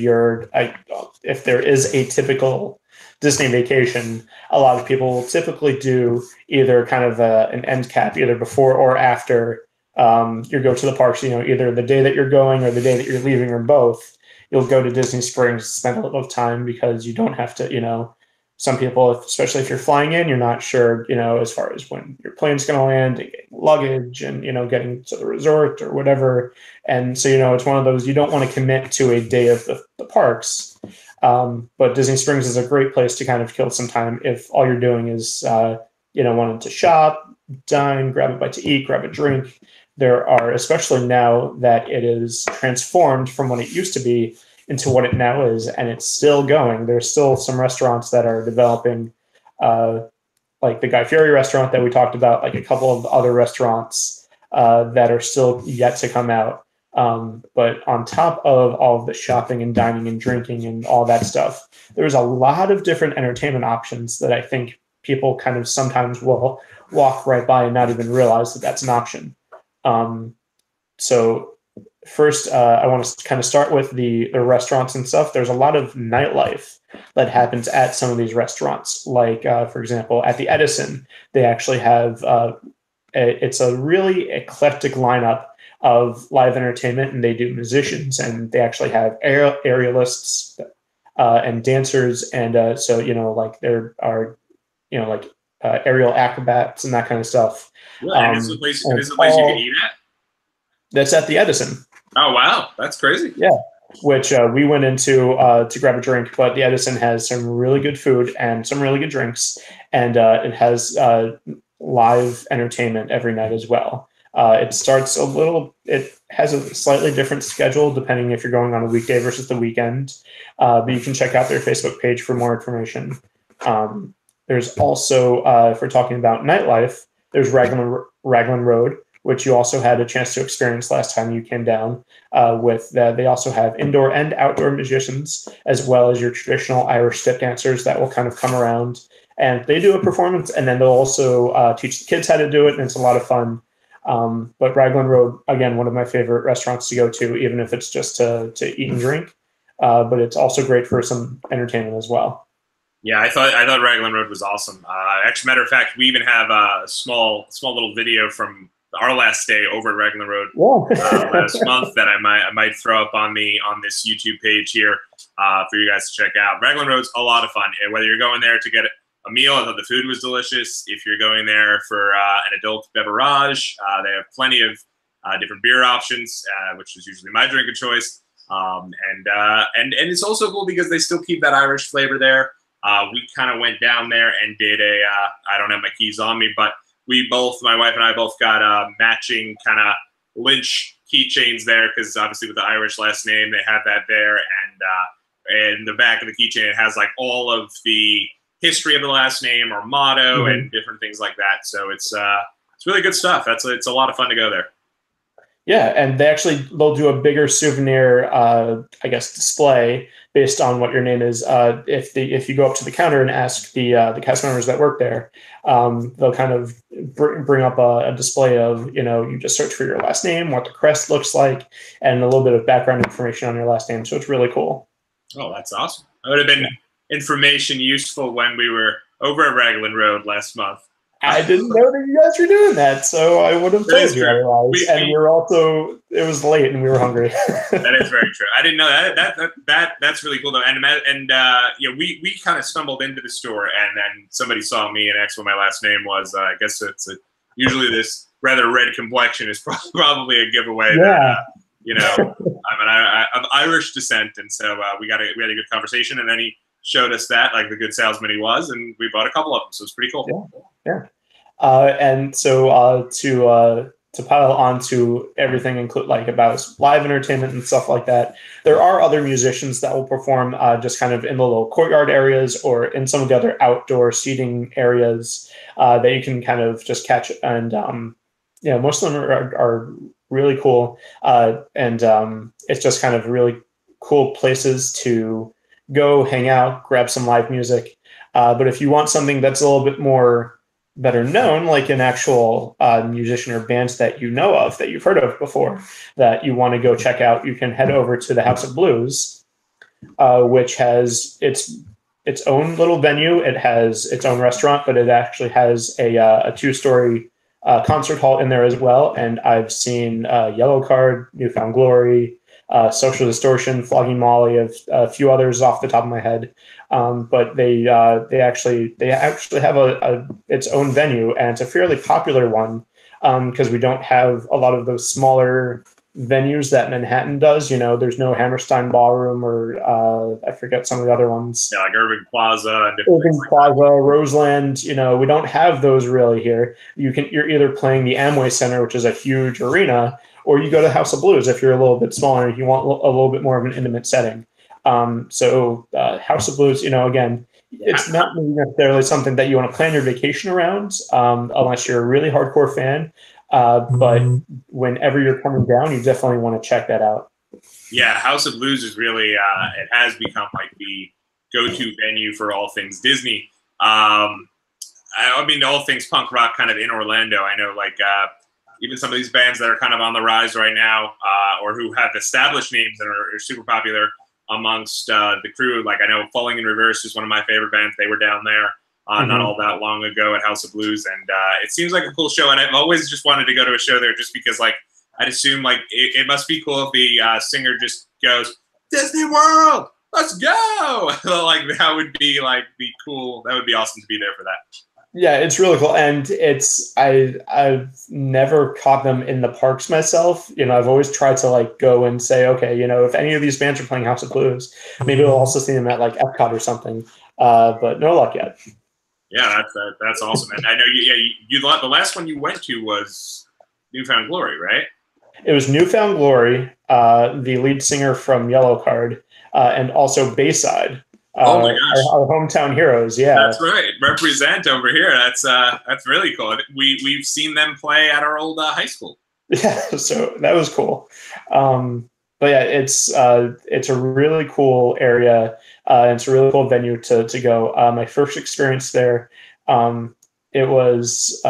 if there is a typical Disney vacation, a lot of people will typically do either kind of an end cap, either before or after you go to the parks, either the day that you're going or the day that you're leaving or both. You'll go to Disney Springs, spend a little time because you don't have to, some people, especially if you're flying in, you're not sure, as far as when your plane's going to land and getting luggage and, getting to the resort or whatever. And so, it's one of those, you don't want to commit to a day of the parks. But Disney Springs is a great place to kind of kill some time if all you're doing is, wanting to shop, dine, grab a bite to eat, grab a drink. There are, especially now that it is transformed from what it used to be into what it now is, and it's still going. There's still some restaurants that are developing, like the Guy Fieri restaurant that we talked about, like a couple of other restaurants that are still yet to come out. But on top of all of the shopping and dining and drinking and all that stuff, there's a lot of different entertainment options that I think people kind of sometimes will walk right by and not even realize that that's an option. So first, I want to kind of start with the restaurants and stuff. There's a lot of nightlife that happens at some of these restaurants. Like, for example, at the Edison, they actually have, it's a really eclectic lineup of live entertainment, and they do musicians, and they actually have aerialists and dancers. And so, like there are, like aerial acrobats and that kind of stuff. Really? And it's a place you can eat at? That's at the Edison. Oh, wow. That's crazy. Yeah. which we went into to grab a drink. But the Edison has some really good food and some really good drinks, and it has live entertainment every night as well. It starts it has a slightly different schedule depending if you're going on a weekday versus the weekend. But you can check out their Facebook page for more information. There's also, if we're talking about nightlife, there's Raglan Road, which you also had a chance to experience last time you came down. They also have indoor and outdoor musicians, as well as your traditional Irish step dancers that will kind of come around. And they do a performance, and then they'll also teach the kids how to do it, and it's a lot of fun. But Raglan Road, again, one of my favorite restaurants to go to, even if it's just to eat and drink. But it's also great for some entertainment as well. Yeah, I thought Raglan Road was awesome. Actually, matter of fact, we even have a small little video from our last day over at Raglan Road last month that I might throw up on this YouTube page here for you guys to check out. Raglan Road's a lot of fun. Whether you're going there to get a meal, I thought the food was delicious. If you're going there for an adult beverage, they have plenty of different beer options, which is usually my drink of choice. And it's also cool because they still keep that Irish flavor there. We kind of went down there and did I don't have my keys on me, but my wife and I both got matching kind of Lynch keychains there because obviously with the Irish last name, they have that there. And in the back of the keychain, it has like all of the history of the last name or motto and different things like that. So it's really good stuff. It's a lot of fun to go there. Yeah, and they'll do a bigger souvenir, display based on what your name is. If you go up to the counter and ask the cast members that work there, they'll kind of bring up a display of, you just search for your last name, what the crest looks like, and a little bit of background information on your last name. So it's really cool. Oh, that's awesome. That would have been information useful when we were over at Raglan Road last month. I didn't know that you guys were doing that, so I would have told you otherwise. It was late and we were hungry. That is very true. I didn't know that. That's really cool though. And we kind of stumbled into the store, and then somebody saw me and asked what my last name was. I guess usually this rather red complexion is probably a giveaway. Yeah. That, I'm of Irish descent, and so we had a good conversation, and then he showed us that, like the good salesman he was, and we bought a couple of them, so it's pretty cool. Yeah. And so to pile on to everything about live entertainment and stuff like that, there are other musicians that will perform just kind of in the little courtyard areas or in some of the other outdoor seating areas that you can kind of just catch. And most of them are really cool. And it's just kind of really cool places to go hang out, grab some live music. But if you want something that's a little bit more better known, like an actual musician or bands that you know of, that you've heard of before, that you want to go check out, you can head over to the House of Blues, which has its own little venue. It has its own restaurant, but it actually has a two-story concert hall in there as well. And I've seen Yellow Card, Newfound Glory, Social Distortion, Flogging Molly, a few others off the top of my head. But they actually have its own venue, and it's a fairly popular one because we don't have a lot of those smaller venues that Manhattan does. There's no Hammerstein Ballroom or I forget some of the other ones. Yeah, like Irving Plaza. Irving Plaza, Roseland. We don't have those really here. You're either playing the Amway Center, which is a huge arena, or you go to House of Blues if you're a little bit smaller and you want a little bit more of an intimate setting. So House of Blues, again, it's not necessarily something that you want to plan your vacation around unless you're a really hardcore fan. But whenever you're coming down, you definitely want to check that out. Yeah, House of Blues is really, it has become like the go-to venue for all things Disney. All things punk rock kind of in Orlando. I know even some of these bands that are kind of on the rise right now or who have established names that are super popular amongst the crew. Like I know Falling in Reverse is one of my favorite bands. They were down there not all that long ago at House of Blues, and it seems like a cool show. And I've always just wanted to go to a show there just because I'd assume it must be cool if the singer just goes, Disney World, let's go. That would be the cool. That would be awesome to be there for that. Yeah, it's really cool, and I've never caught them in the parks myself. I've always tried to like go and say, okay, if any of these bands are playing House of Blues, maybe we'll also see them at like Epcot or something. But no luck yet. Yeah, that's awesome. And I know the last one you went to was Newfound Glory, right? It was Newfound Glory, the lead singer from Yellow Card, and also Bayside. Oh my gosh, our hometown heroes. Yeah, that's right. Represent over here. That's really cool. We've seen them play at our old high school. Yeah, so that was cool. But yeah, it's a really cool area. It's a really cool venue to go. My first experience there, it was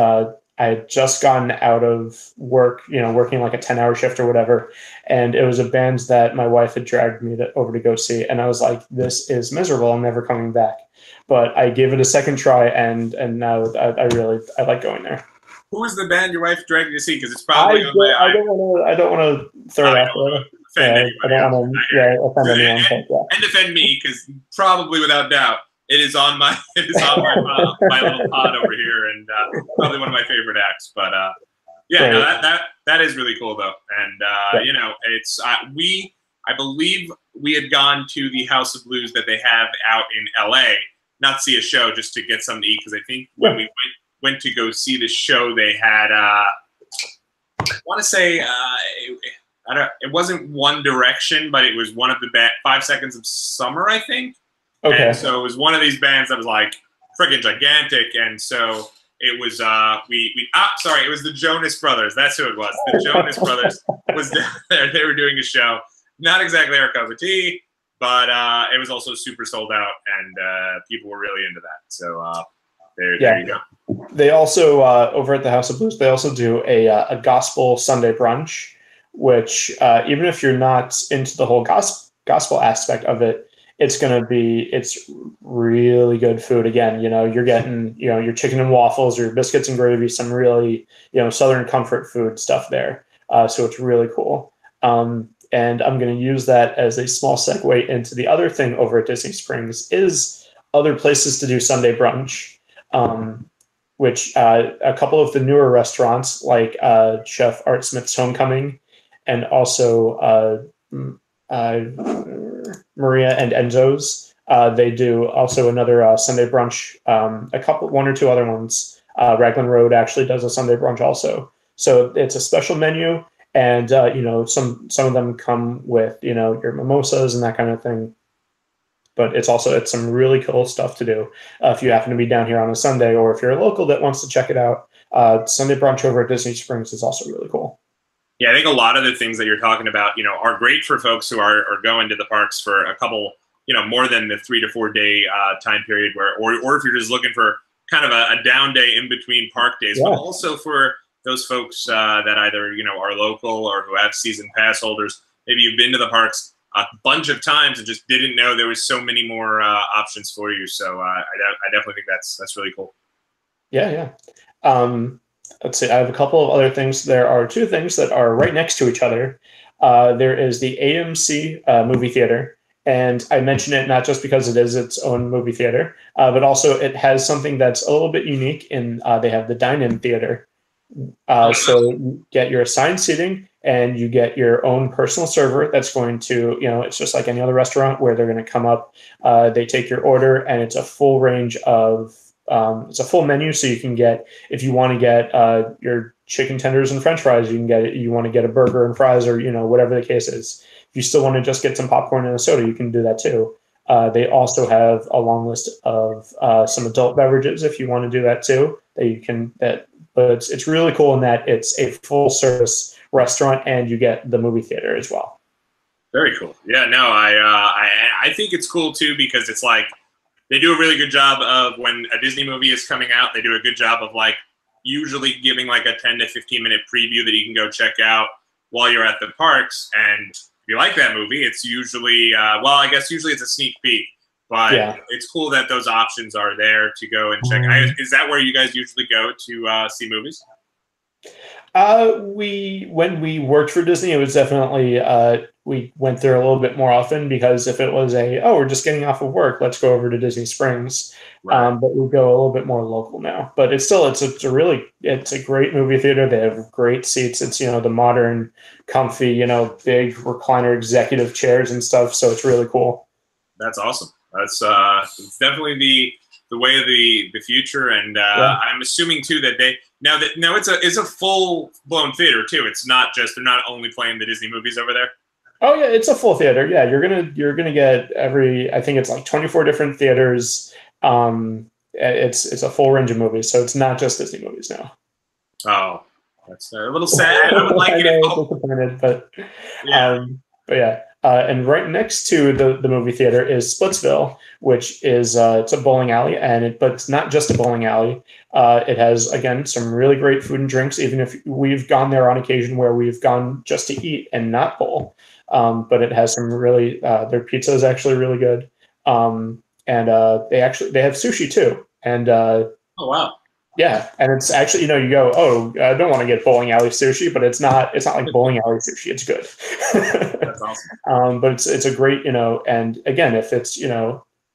I had just gotten out of work, working like a 10-hour shift or whatever, and it was a band that my wife had dragged me over to go see, and I was like, "This is miserable. I'm never coming back." But I gave it a second try, and now I like going there. Who was the band your wife dragged you to see? Because it's probably I don't want to throw it out there. I don't want to offend anyone. And defend me, because probably without doubt it is on my my little pod over here, and probably one of my favorite acts. But yeah, no, that is really cool though, and it's I believe we had gone to the House of Blues that they have out in LA, not to see a show, just to get something to eat, because I think when we went to go see the show, they had I want to say it wasn't One Direction, but it was one of the 5 Seconds of Summer, I think. Okay. And so it was one of these bands that was like freaking gigantic, and so it was it was the Jonas Brothers. That's who it was. The Jonas Brothers was down there. They were doing a show. Not exactly our cup of tea, but it was also super sold out, and people were really into that. So there you go. They also over at the House of Blues, they also do a gospel Sunday brunch, which even if you're not into the whole gospel aspect of it, it's really good food. Again, you're getting your chicken and waffles, your biscuits and gravy, some really Southern comfort food stuff there. So it's really cool. And I'm going to use that as a small segue into the other thing over at Disney Springs is other places to do Sunday brunch. Which a couple of the newer restaurants like Chef Art Smith's Homecoming, and also Maria and Enzo's. They do also another Sunday brunch. One or two other ones. Raglan Road actually does a Sunday brunch also. So it's a special menu, and some of them come with your mimosas and that kind of thing. But it's some really cool stuff to do if you happen to be down here on a Sunday, or if you're a local that wants to check it out. Sunday brunch over at Disney Springs is also really cool. Yeah, I think a lot of the things that you're talking about, are great for folks who are going to the parks for a couple, more than the 3 to 4 day time period, or if you're just looking for kind of a down day in between park days, but also for those folks that either are local or who have season pass holders. Maybe you've been to the parks a bunch of times and just didn't know there was so many more options for you. So I definitely think that's really cool. Yeah. Let's see. I have a couple of other things. There are two things that are right next to each other. There is the AMC movie theater, and I mention it not just because it is its own movie theater, but also it has something that's a little bit unique in they have the dine-in theater. So you get your assigned seating, and you get your own personal server that's going to, it's just like any other restaurant where they're going to come up, they take your order, and it's a full range of, it's a full menu. So you can get, if you want to get your chicken tenders and French fries, you can get it. You want to get a burger and fries, or, whatever the case is. If you still want to just get some popcorn and a soda, you can do that too. They also have a long list of some adult beverages if you want to do that too. But it's really cool in that it's a full service restaurant, and you get the movie theater as well. Very cool. Yeah, no, I think it's cool too, because it's like they do a really good job of, when a Disney movie is coming out, they do a good job of like usually giving like a 10 to 15 minute preview that you can go check out while you're at the parks. And if you like that movie, it's usually I guess usually it's a sneak peek. But it's cool that those options are there to go and check. Is that where you guys usually go to see movies? When we worked for Disney, it was definitely we went there a little bit more often because if it was we're just getting off of work, let's go over to Disney Springs. Right. But we go a little bit more local now. But it's still it's a great movie theater. They have great seats. It's the modern, comfy, big recliner executive chairs and stuff. So it's really cool. That's awesome. That's it's definitely the way of the future, and Yeah. I'm assuming too that now it's a full blown theater too. It's not just they're not only playing the Disney movies over there. Oh yeah, it's a full theater. Yeah, you're gonna get I think it's like 24 different theaters. It's a full range of movies, so it's not just Disney movies now. Oh, that's a little sad. I would like I it. know, disappointed, Yeah. but yeah. And right next to the movie theater is Splitsville, which is it's a bowling alley, but it's not just a bowling alley. It has again some really great food and drinks. Even if we've gone there on occasion where we've gone just to eat and not bowl, but it has some really their pizza is actually really good, and they have sushi too, and Oh wow. yeah, and it's actually, you go, oh, I don't want to get bowling alley sushi, but it's not like bowling alley sushi. It's good. That's awesome. But it's a great, and again, if it's,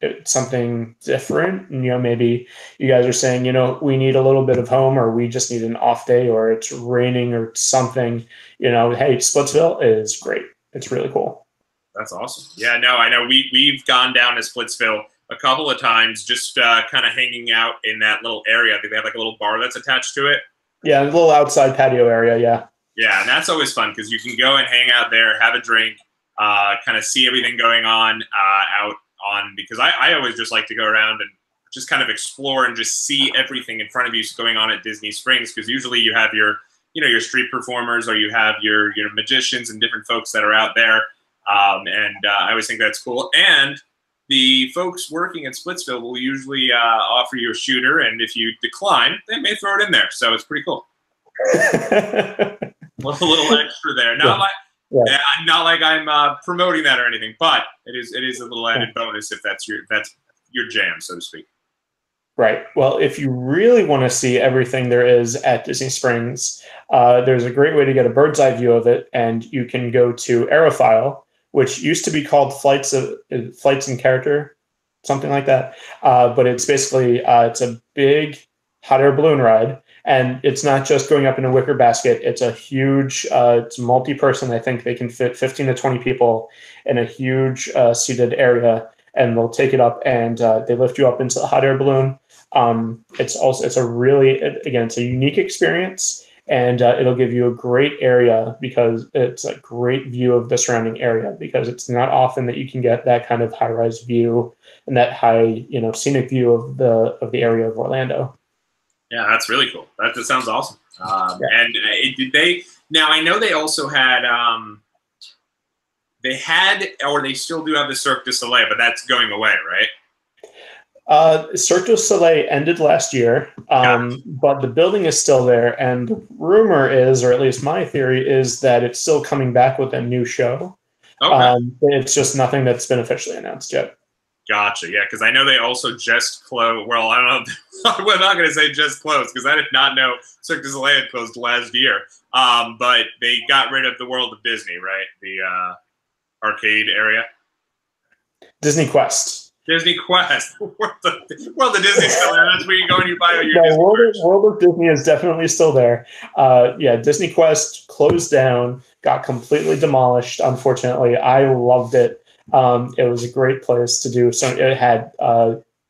it's something different, maybe you guys are saying, we need a little bit of home, or we just need an off day, or it's raining or something, hey, Splitsville is great. It's really cool. That's awesome. Yeah, no, I know we've gone down to Splitsville a couple of times, just kind of hanging out in that little area. I think they have like a little bar that's attached to it. Yeah, a little outside patio area. Yeah. Yeah, and that's always fun because you can go and hang out there, have a drink, kind of see everything going on out on. Because I always just like to go around and just kind of explore and just see everything in front of you going on at Disney Springs. Because usually you have your street performers, or you have your magicians and different folks that are out there. And I always think that's cool. And the folks working at Splitsville will usually offer you a shooter, and if you decline, they may throw it in there. So it's pretty cool. A little extra there. Not like I'm promoting that or anything, but it is a little added bonus if that's your jam, so to speak. Right. Well, if you really want to see everything there is at Disney Springs, there's a great way to get a bird's eye view of it, and you can go to Aerophile, which used to be called Flights and Character, something like that. But it's basically it's a big hot air balloon ride, and it's not just going up in a wicker basket. It's a huge, it's multi-person. I think they can fit 15 to 20 people in a huge seated area, and they'll take it up and they lift you up into the hot air balloon. It's a unique experience. And it'll give you a great area because it's a great view of the surrounding area, because it's not often that you can get that kind of high-rise view and that high, scenic view of the area of Orlando. Yeah, that's really cool. That sounds awesome. Yeah. And did they? Now I know they also had or they still do have the Cirque du Soleil, but that's going away, right? Cirque du Soleil ended last year, but the building is still there. And the rumor is, or at least my theory is, that it's still coming back with a new show. Okay. It's just nothing that's been officially announced yet. Gotcha. Yeah, because I know they also just closed. Well, I don't know. We're not going to say just closed, because I did not know Cirque du Soleil had closed last year. But they got rid of the World of Disney, right? The arcade area. Disney Quest. Disney Quest. World of Disney's still there. That's where you go and you buy your Disney World of Disney is definitely still there. Disney Quest closed down, got completely demolished, unfortunately. I loved it. It was a great place to do. So it had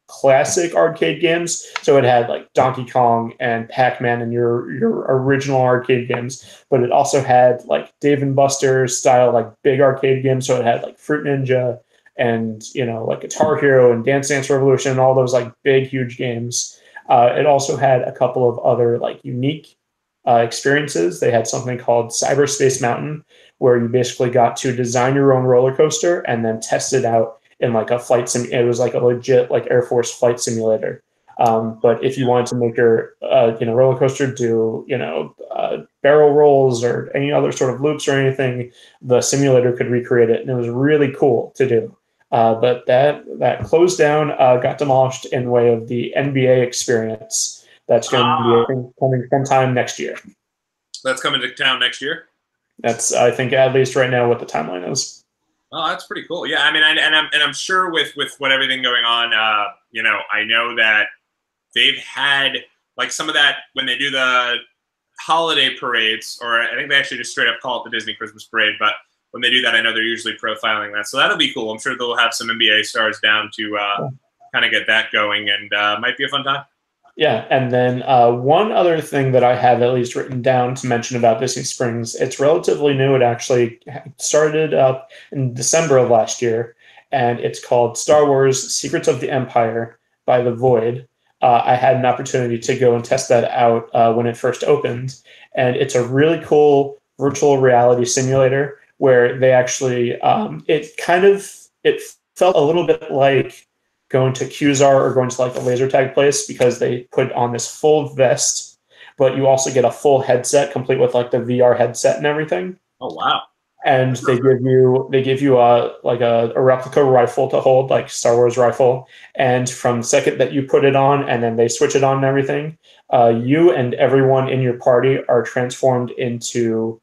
classic arcade games. So it had like Donkey Kong and Pac-Man and your original arcade games. But it also had like Dave and Buster's style, like big arcade games. So it had like Fruit Ninja and like Guitar Hero and Dance Dance Revolution and all those like big, huge games. It also had a couple of other like unique experiences. They had something called Cyberspace Mountain, where you basically got to design your own roller coaster and then test it out in like a flight sim. It was like a legit like Air Force flight simulator. But if you wanted to make your roller coaster do barrel rolls or any other sort of loops or anything, the simulator could recreate it, and it was really cool to do. But that closed down, got demolished in way of the NBA experience. That's going to be, I think, coming sometime next year. That's coming to town next year. That's, I think, at least right now, what the timeline is. Oh, that's pretty cool. Yeah, I mean, I'm sure with what everything going on, you know, I know that they've had like some of that when they do the holiday parades, or I think they actually just straight up call it the Disney Christmas Parade. But when they do that, I know they're usually profiling that, so that'll be cool. I'm sure they'll have some NBA stars down to kind of get that going, and might be a fun time. Yeah, and then one other thing that I have at least written down to mention about Disney Springs, it's relatively new. It actually started up in December of last year, and it's called Star Wars Secrets of the Empire by The Void. I had an opportunity to go and test that out when it first opened, and it's a really cool virtual reality simulator where they actually, it felt a little bit like going to Qzar or going to like a laser tag place, because they put on this full vest, but you also get a full headset complete with like the VR headset and everything. Oh, wow. And they give you a replica rifle to hold, like Star Wars rifle. And from the second that you put it on and then they switch it on and everything, you and everyone in your party are transformed into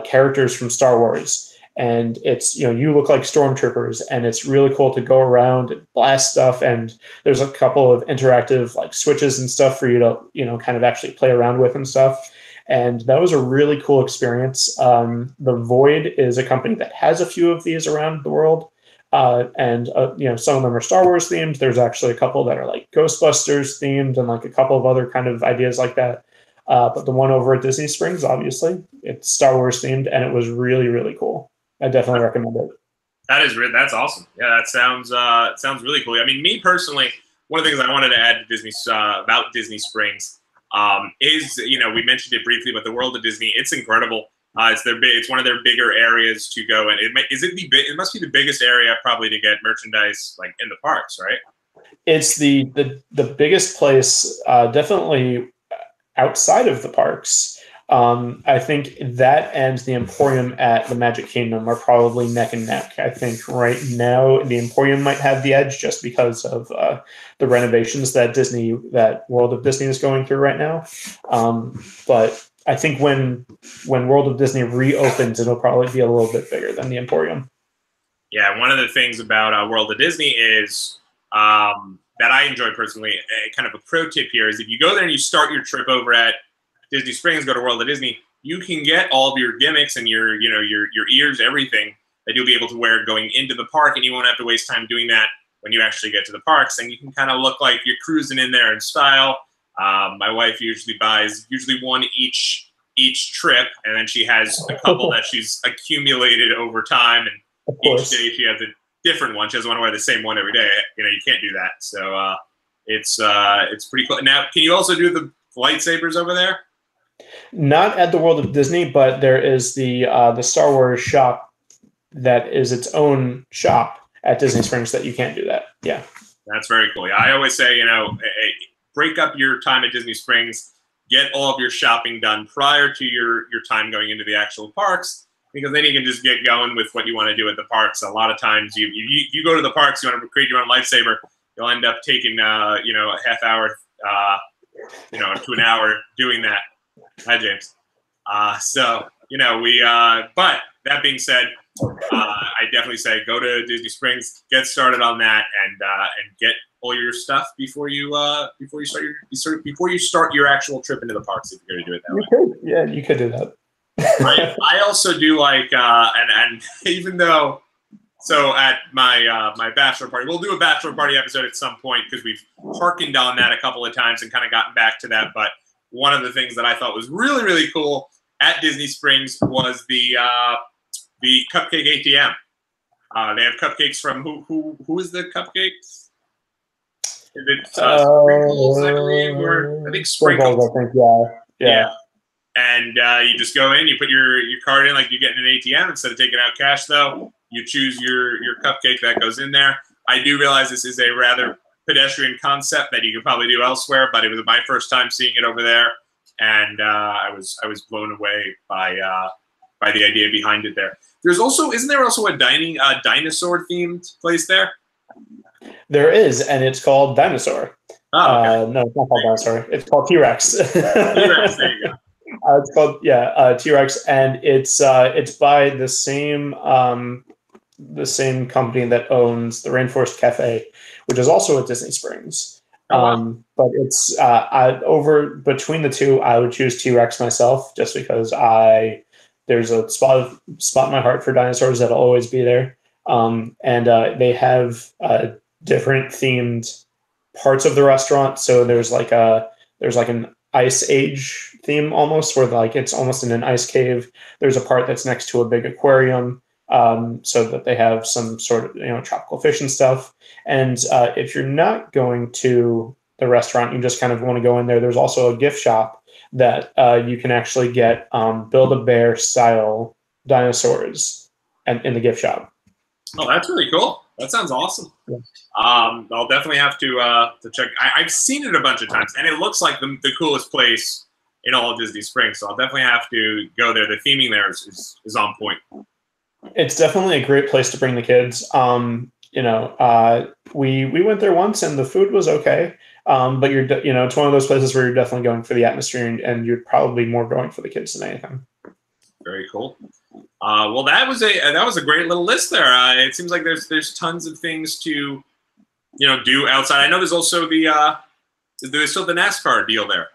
characters from Star Wars. And it's, you know, you look like stormtroopers, and it's really cool to go around and blast stuff. And there's a couple of interactive like switches and stuff for you to, you know, kind of actually play around with and stuff. And that was a really cool experience. The Void is a company that has a few of these around the world. And you know, some of them are Star Wars themed. There's actually a couple that are like Ghostbusters themed, and like a couple of other kind of ideas like that. But the one over at Disney Springs, obviously, it's Star Wars themed, and it was really, really cool. I definitely recommend it. That's awesome. Yeah, that sounds really cool. I mean, me personally, one of the things I wanted to add to Disney about Disney Springs is, you know, we mentioned it briefly, but the World of Disney, it's incredible. It's one of their bigger areas to go, and it must be the biggest area probably to get merchandise like in the parks, right? It's the biggest place, definitely outside of the parks. I think that and the Emporium at the Magic Kingdom are probably neck and neck. I think right now the Emporium might have the edge just because of the renovations that World of Disney is going through right now. But I think when World of Disney reopens, it'll probably be a little bit bigger than the Emporium. Yeah, one of the things about World of Disney is that I enjoy personally, kind of a pro tip here, is if you go there and you start your trip over at Disney Springs, go to World of Disney, you can get all of your gimmicks and your ears, everything that you'll be able to wear going into the park, and you won't have to waste time doing that when you actually get to the parks, and you can kind of look like you're cruising in there in style. My wife usually buys one each trip, and then she has a couple that she's accumulated over time, and each day she has a different one. She doesn't want to wear the same one every day. You know, you can't do that. So it's pretty cool. Now, can you also do the lightsabers over there? Not at the World of Disney, but there is the Star Wars shop that is its own shop at Disney Springs that you can't do that. Yeah. That's very cool. Yeah, I always say, you know, break up your time at Disney Springs, get all of your shopping done prior to your time going into the actual parks, because then you can just get going with what you want to do at the parks. A lot of times you go to the parks, you want to create your own lightsaber, you'll end up taking, you know, a half hour, you know, to an hour doing that. Hi, James. So, you know, but that being said, I definitely say go to Disney Springs, get started on that, and get all your stuff before you start your actual trip into the parks, if you're going to do it that way. Yeah, you could do that. I also do like, and even though, so at my bachelor party, we'll do a bachelor party episode at some point, because we've harkened on that a couple of times and kind of gotten back to that, but one of the things that I thought was really, really cool at Disney Springs was the cupcake ATM. They have cupcakes from who is the cupcakes? Is it Sprinkles, I believe, or I think Sprinkles. I think, yeah. And you just go in, you put your card in like you get in an ATM. Instead of taking out cash, though, you choose your cupcake that goes in there. I do realize this is a rather pedestrian concept that you could probably do elsewhere, but it was my first time seeing it over there, and I was blown away by the idea behind it there. Isn't there also a dinosaur themed place there? There is, and it's called Dinosaur. Oh, okay. No, it's not called Dinosaur. It's called T-Rex. T-Rex, there you go. It's called T-Rex, and it's by the same company that owns the Rainforest Cafe, which is also at Disney Springs. Oh, wow. But it's over between the two, I would choose T-Rex myself, just because there's a spot in my heart for dinosaurs that'll always be there. And they have different themed parts of the restaurant. So there's like an ice age theme almost, where like it's almost in an ice cave. There's a part that's next to a big aquarium, so that they have some sort of tropical fish and stuff. And if you're not going to the restaurant, you just kind of want to go in there. There's also a gift shop that you can actually get Build-A-Bear style dinosaurs and in the gift shop. Oh, that's really cool. That sounds awesome. Yeah. I'll definitely have to check. I've seen it a bunch of times, and it looks like the coolest place in all of Disney Springs. So I'll definitely have to go there. The theming there is on point. It's definitely a great place to bring the kids. We went there once, and the food was okay. But it's one of those places where you're definitely going for the atmosphere, and you're probably more going for the kids than anything. Very cool. Well, that was a great little list there. It seems like there's tons of things to do outside. I know there's also there's still the NASCAR deal there.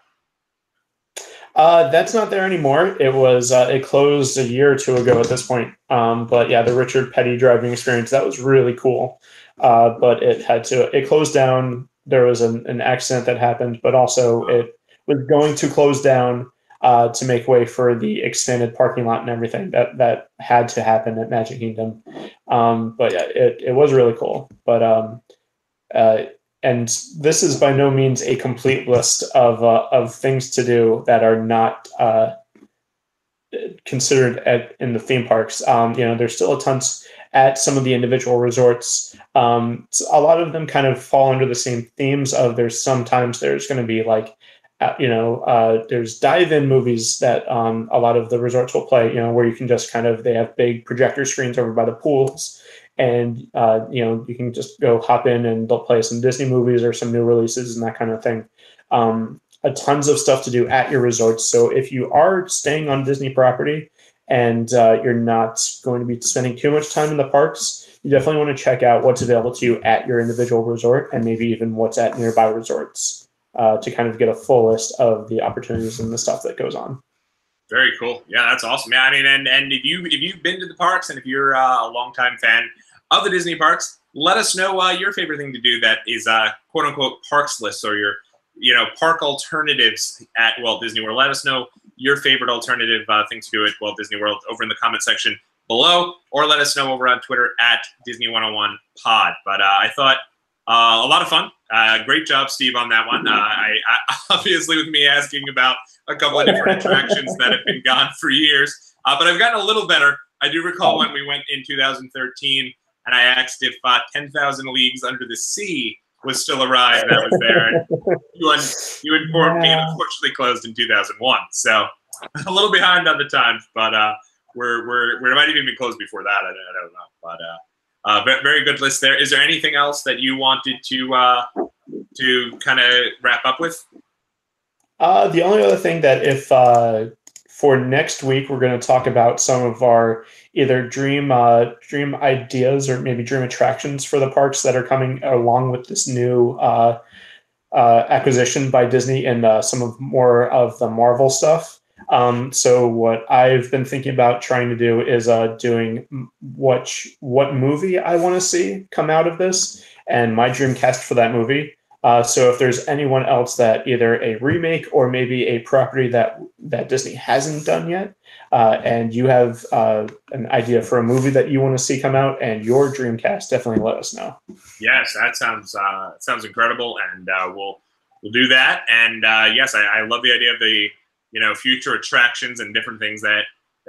That's not there anymore. It closed a year or two ago at this point. But yeah, the Richard Petty driving experience, that was really cool. But it closed down. There was an accident that happened, but also it was going to close down to make way for the expanded parking lot and everything that had to happen at Magic Kingdom. But yeah, it was really cool. But and this is by no means a complete list of things to do that are not considered in the theme parks. There's still a tons at some of the individual resorts. So a lot of them kind of fall under the same themes of sometimes there's going to be like, there's dive-in movies that a lot of the resorts will play, where you can just they have big projector screens over by the pools. And, you can just go hop in and they'll play some Disney movies or some new releases and that kind of thing. Tons of stuff to do at your resorts. So if you are staying on Disney property and you're not going to be spending too much time in the parks, you definitely want to check out what's available to you at your individual resort and maybe even what's at nearby resorts to kind of get a full list of the opportunities and the stuff that goes on. Very cool. Yeah, that's awesome. Yeah, I mean, and if you've been to the parks and if you're a longtime fan of the Disney parks, let us know your favorite thing to do that is quote unquote Parksless, or your park alternatives at Walt Disney World. Let us know your favorite alternative thing to do at Walt Disney World over in the comment section below, or let us know over on Twitter at Disney101pod. But I thought a lot of fun. Great job, Steve, on that one. I obviously, with me asking about a couple of different attractions that have been gone for years, but I've gotten a little better. I do recall when we went in 2013, and I asked if 10,000 Leagues Under the Sea was still a ride that was there. And you informed me, and unfortunately closed in 2001. So a little behind on the times, but we might have even been closed before that. I don't know, but very good list there. Is there anything else that you wanted to kind of wrap up with? The only other thing that if for next week we're going to talk about some of our either dream ideas or maybe dream attractions for the parks that are coming along with this new acquisition by Disney and some of more of the Marvel stuff. So what I've been thinking about trying to do is doing what movie I want to see come out of this and my dream cast for that movie. So if there's anyone else that either a remake or maybe a property that Disney hasn't done yet, and you have an idea for a movie that you want to see come out and your dream cast, definitely let us know. Yes, that sounds incredible, and we'll do that. And yes, I love the idea of the future attractions and different things that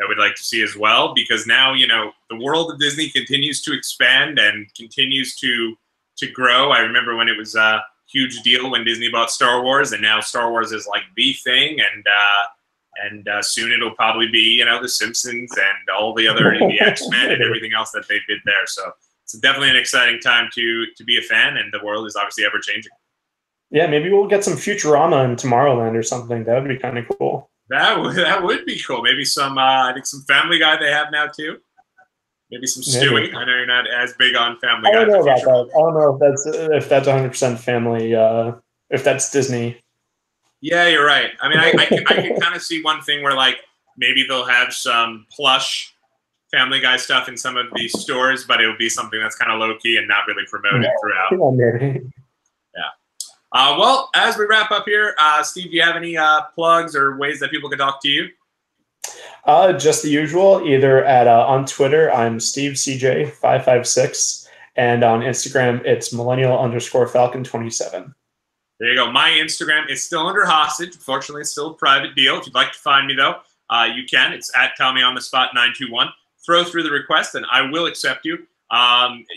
we'd like to see as well, because now the world of Disney continues to expand and continues to grow. I remember when it was huge deal when Disney bought Star Wars, and now Star Wars is like the thing, and soon it'll probably be The Simpsons and all the other the X-Men and everything else that they did there. So it's definitely an exciting time to be a fan, and the world is obviously ever changing. Yeah, maybe we'll get some Futurama in Tomorrowland or something. That would be kind of cool. That would be cool. Maybe some I think some Family Guy they have now too. Maybe some Stewie. I know you're not as big on Family Guy. I don't know about that. I don't know if that's 100% family. If that's Disney. Yeah, you're right. I mean, I can kind of see one thing where like maybe they'll have some plush Family Guy stuff in some of these stores, but it'll be something that's kind of low key and not really promoted throughout. Yeah. Well, as we wrap up here, Steve, do you have any plugs or ways that people can talk to you? Just the usual. Either at on Twitter, I'm SteveCJ556, and on Instagram, it's millennial_Falcon27. There you go. My Instagram is still under hostage. Unfortunately, it's still a private deal. If you'd like to find me, though, you can. It's at TellMeOnTheSpot921. Throw through the request, and I will accept you.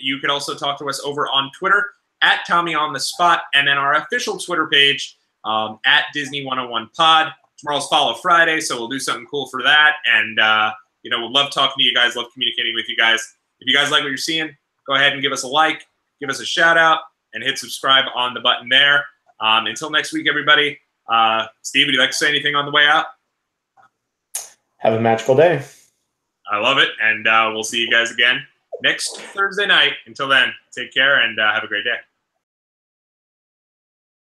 You can also talk to us over on Twitter at TellMeOnTheSpot, and then our official Twitter page at Disney101Pod. Tomorrow's Follow Friday, so we'll do something cool for that. And, we'll love talking to you guys, love communicating with you guys. If you guys like what you're seeing, go ahead and give us a like, give us a shout out, and hit subscribe on the button there. Until next week, everybody. Steve, would you like to say anything on the way out? Have a magical day. I love it. And we'll see you guys again next Thursday night. Until then, take care and have a great day.